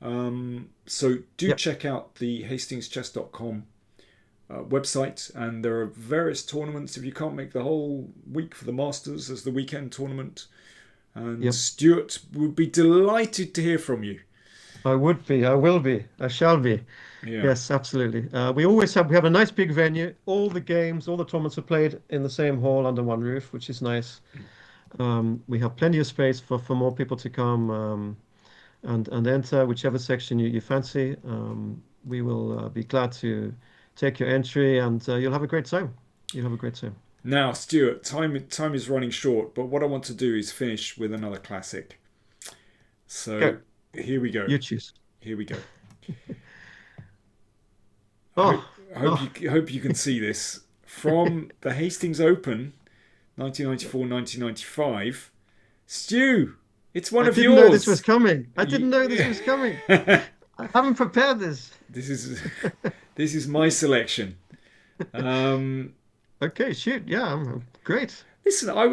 So do Yep. check out the hastingschess.com website, and there are various tournaments. If you can't make the whole week for the Masters, there's the weekend tournament. And Yep. Stuart would be delighted to hear from you. I would be. I will be. I shall be. Yeah. Yes, absolutely. We have a nice big venue. All the games, all the tournaments are played in the same hall under one roof, which is nice. We have plenty of space for more people to come and enter whichever section you fancy. We will be glad to take your entry, and you'll have a great time. You'll have a great time. Now, Stuart, time is running short, but what I want to do is finish with another classic. So Go. here we go. You choose. Here we go. Oh, I hope you can see this from the Hastings Open, 1994-1995. Stu, it's one I of didn't know this yours. was coming. I didn't know this was coming. I haven't prepared this. This is my selection. Okay, shoot. Yeah, great. Listen, I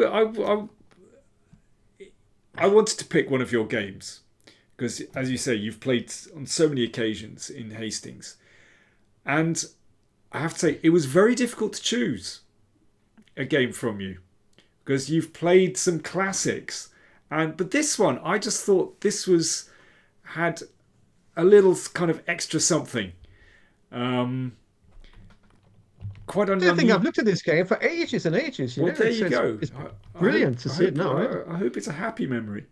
wanted to pick one of your games because, as you say, you've played on so many occasions in Hastings, and I have to say it was very difficult to choose a game from you because you've played some classics, but this one I just thought this had a little kind of extra something. Quite I think unusual. I've looked at this game for ages and ages. Well, there you go. It's brilliant to see it now, right? I hope it's a happy memory.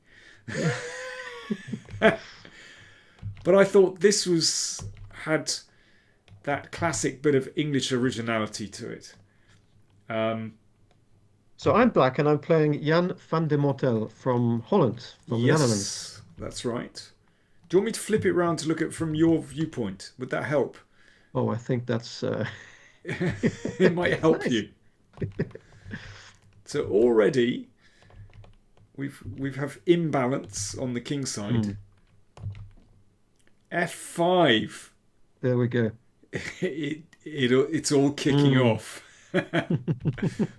But I thought this had that classic bit of English originality to it. So I'm black and I'm playing Jan van de Mortel from Holland, from the Netherlands. Yes, that's right. Do you want me to flip it around to look at it from your viewpoint? Would that help? Oh, I think that's It might help nice. you. So already we have imbalance on the king side. F5. There we go. It's all kicking off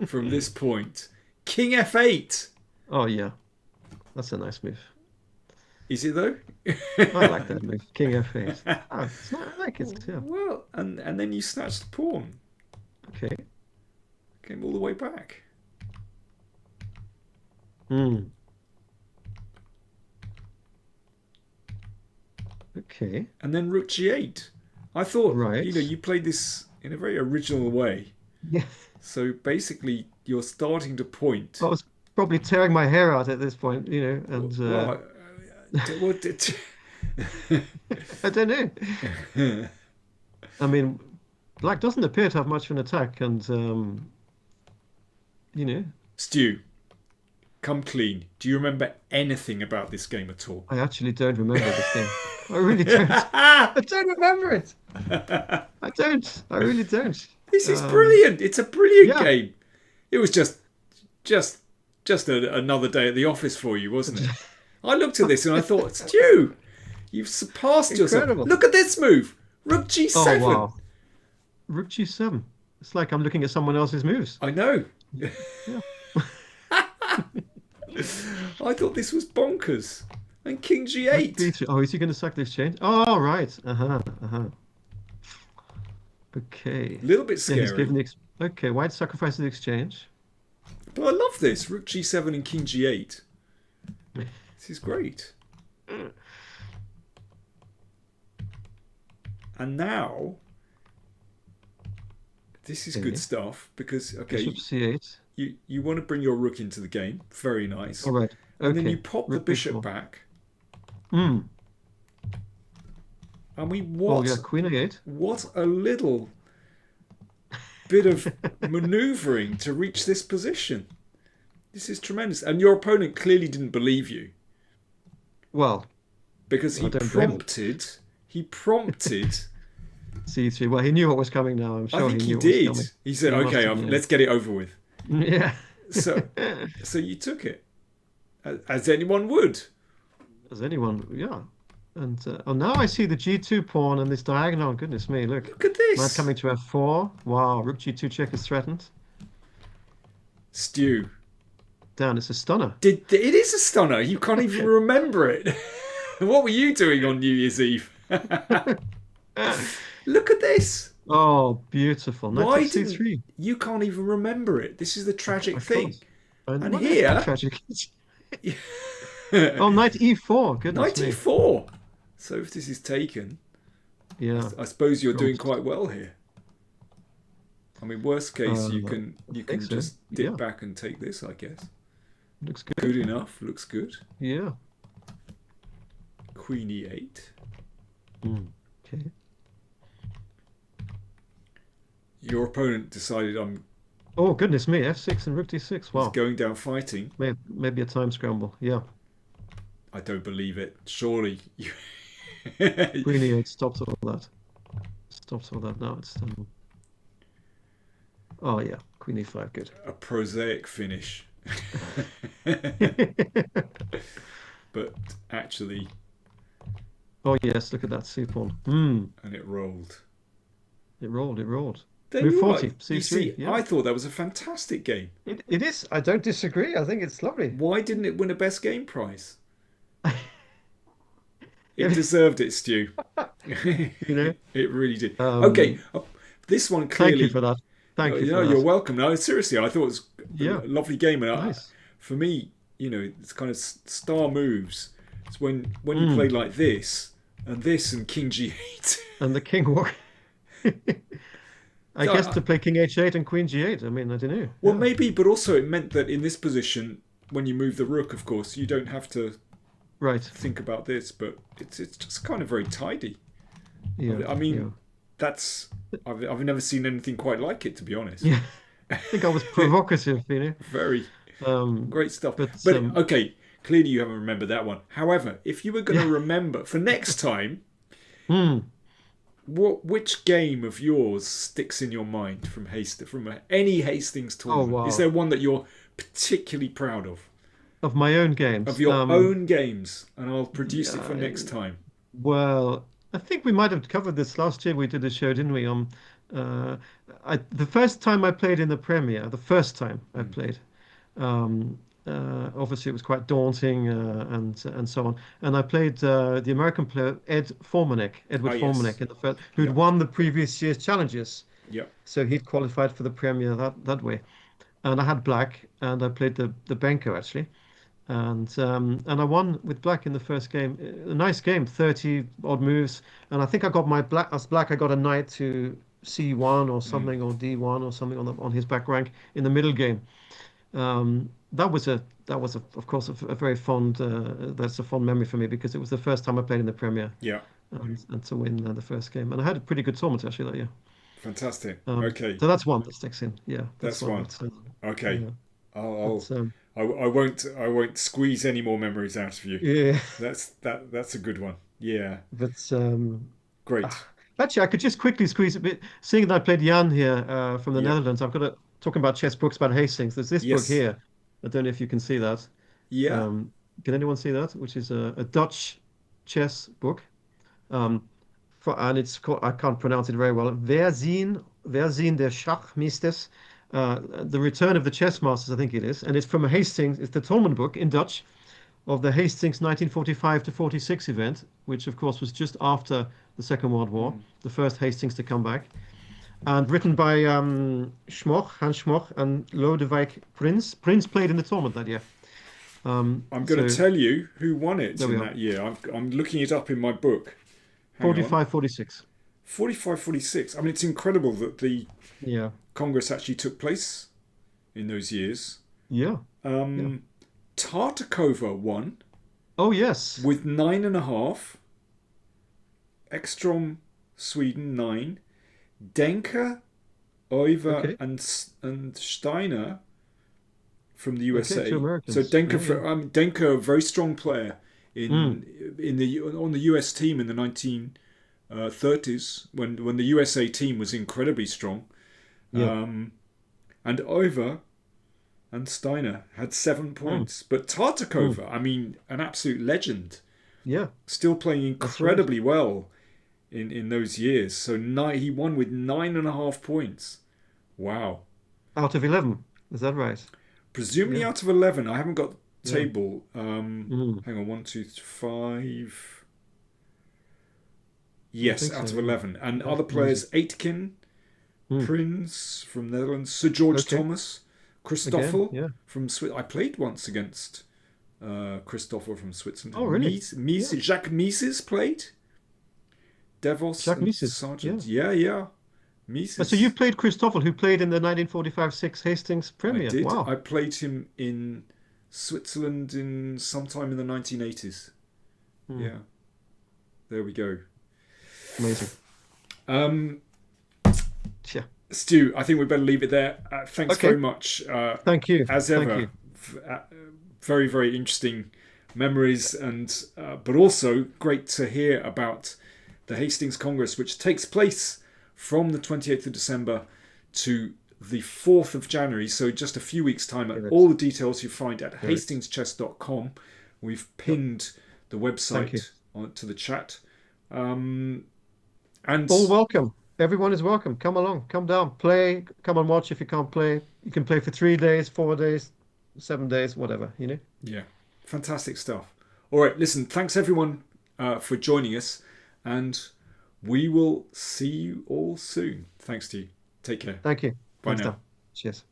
from this point. King F8. Oh yeah, that's a nice move. Is it though? I like that move. King F8. Oh, it's not, I like it. Yeah. Well, and then you snatch the pawn. Okay. Came all the way back. Okay. And then rook g8. I thought, Right. you played this in a very original way. Yeah. So basically, you're starting to point. I was probably tearing my hair out at this point, and Well, I don't know. I mean, black doesn't appear to have much of an attack, and Stu, come clean. Do you remember anything about this game at all? I actually don't remember this game. I really don't. I don't remember it. I don't. I really don't. This is brilliant. It's a brilliant yeah. game. It was just another day at the office for you, wasn't it? I looked at this and I thought, Stu, you've surpassed yourself. Incredible. Look at this move. Rook g7. Oh, wow. Rook g7. It's like I'm looking at someone else's moves. I know. Yeah. I thought this was bonkers. And king g8. Oh, is he going to sack the exchange? Oh, right. Okay. A little bit Yeah, scary. he's given okay, white sacrifices the exchange. But I love this. Rook g7 and king g8. This is great. And now, this is good stuff because, okay, Bishop c8. you want to bring your rook into the game. Very nice. All right. Okay. And then you pop the Rook bishop b4. back. Hmm. I mean, Well, yeah, queen a8. what a little bit of maneuvering to reach this position. This is tremendous. And your opponent clearly didn't believe you. Well, Because he prompted c3. Well, he knew what was coming now. I'm sure I think he he knew what did. was coming. He said, He must okay, have, yeah. let's get it over with. Yeah. So you took it, as anyone would. As anyone, yeah. And now I see the g2 pawn and this diagonal. Goodness me, look. Look at this. Knight coming to f4. Wow, rook g2 check is threatened. Stu. Down, it's a stunner. It is a stunner. You can't even remember it. What were you doing on New Year's Eve? Look at this. Oh, beautiful. Knight Why takes didn't c3. you can't even remember it? This is the I tragic can't. thing. And And well, it's not here, tragic. Oh, knight e4. Goodness me. 94. So if this is taken, Yeah. I suppose you're doing God. quite well here. I mean, worst case, you I think can so. just dip Yeah. back and take this, I guess. Looks good. Good enough. Looks good. Yeah. Queen e8. Okay. Your opponent decided I'm Oh, goodness me. F6 and rook d6. Wow. going down fighting. Maybe a time scramble. Yeah. I don't believe it. Surely you. Queen e8 stops all that. Stops all that. Now it's oh yeah. Queen e5. Good. A prosaic finish. But actually, Oh yes. Look at that c-pawn. and it rolled. It rolled. It rolled. There Move you 40. are. C3. You see, Yeah. I thought that was a fantastic game. It is. I don't disagree. I think it's lovely. Why didn't it win a best game prize? It Yeah. deserved it, Stu. You know. It really did. Um, Okay, this one Thank you clearly. for that. Thank you You for know, that. you're welcome. No, seriously, I thought it was Yeah. a lovely game, and Nice. for me, it's kind of star moves. It's when you play like this and King G8. And the king walk. I So guess to play king h8 and queen g8. I mean, I don't know. Well, Yeah. maybe, but also it meant that in this position, when you move the rook, of course, you don't have to Right. think about this, but it's just kind of very tidy. Yeah. I mean, Yeah. that's I've never seen anything quite like it, to be honest. Yeah. I think I was provocative, you know. Very great stuff. But Okay, clearly you haven't remembered that one. However, if you were going to remember for next time, hmm. which game of yours sticks in your mind from any Hastings tournament? wow. Is there one that you're particularly proud of? Of my own games. Of your own games, and I'll produce it for yeah, next time. Well, I think we might have covered this last year. We did a show, didn't we? The first time I played in the Premier, the first time I played, obviously it was quite daunting and so on. And I played the American player Edward Formanek in the first, who'd won the previous year's challenges. Yeah. So he'd qualified for the Premier that way. And I had black, and I played the Benko actually. And I won with black in the first game. A nice game, 30 odd moves. And I think I got my black I got a knight to C1 or something, or D1 or something on his back rank in the middle game. That was of course a very fond that's a fond memory for me, because it was the first time I played in the Premier. Yeah. And to win the first game. And I had a pretty good tournament actually that year. Fantastic. Okay. So that's one that sticks in. Yeah. That's one. Okay. Yeah. I won't squeeze any more memories out of you. Yeah. That's a good one. Yeah. But Great. actually, I could just quickly squeeze a bit. Seeing that I played Jan here from the Netherlands, I've got talking about chess books about Hastings. There's this book here. I don't know if you can see that. Yeah. Can anyone see that? Which is a Dutch chess book. And it's called, I can't pronounce it very well. Weerzien der Schachmeesters. The Return of the Chess Masters, I think it is. And it's from Hastings. It's the tournament book in Dutch of the Hastings 1945 to 46 event, which of course was just after the Second World War, the first Hastings to come back. And written by Hans Schmoch and Lodewijk Prins. Prins played in the tournament that year. I'm going to tell you who won it in that year. I'm looking it up in my book. 45-46. 45-46. I mean, it's incredible that the Yeah. Congress actually took place in those years. Yeah. Tartakova won. Oh, yes. With 9.5. Ekstrom, Sweden, 9. Denker, Oiver, and Steiner from the USA. Okay, two Americans. So Denker, a very strong player on the US team in the 1930s when the USA team was incredibly strong. Yeah. And Oiver and Steiner had 7 points. But Tartakova, I mean, an absolute legend. Yeah. Still playing incredibly well in those years. So he won with 9.5 points. Wow. Out of 11. Is that right? Presumably out of 11. I haven't got Yeah. table. Mm, Hang on, 1, 2, 5. I Yes, think so. out of Yeah. 11. And Yeah. other Easy. players: Aitken, Mm. Prince from Netherlands, Sir George Okay. Thomas, Again. Christoffel Yeah. from Switzerland. I played once against Christoffel from Oh, Switzerland. really? Yeah. Jacques Mises played. Devos Jacques and Mises. Yeah. Sargent. Yeah, yeah. So you Mises. played Christoffel, who played in the 1945-6 Hastings I Premier. did. Wow. I played him in Switzerland in sometime in the 1980s. Mm. Yeah, there we go. Amazing. Um, Yeah. Stu, I think we better leave it there. Thanks Okay. very much, Thank you. as Thank ever. you. Very, very interesting memories, and but also great to hear about the Hastings Congress, which takes place from the 28th of December to the 4th of January, so just a few weeks' time. And Correct. all the details you find at Correct. hastingschess.com. We've Yep. pinned the Thank you. website to the chat. And All welcome. Everyone is welcome. Come along. Come down. Play. Come and watch if you can't play. You can play for 3 days, 4 days, 7 days, whatever, you know? yeah, fantastic stuff. All right, listen, thanks everyone for joining us, and we will see you all soon. Thanks to you. Take care. Thank you. Bye Thanks, now. Dan. Cheers.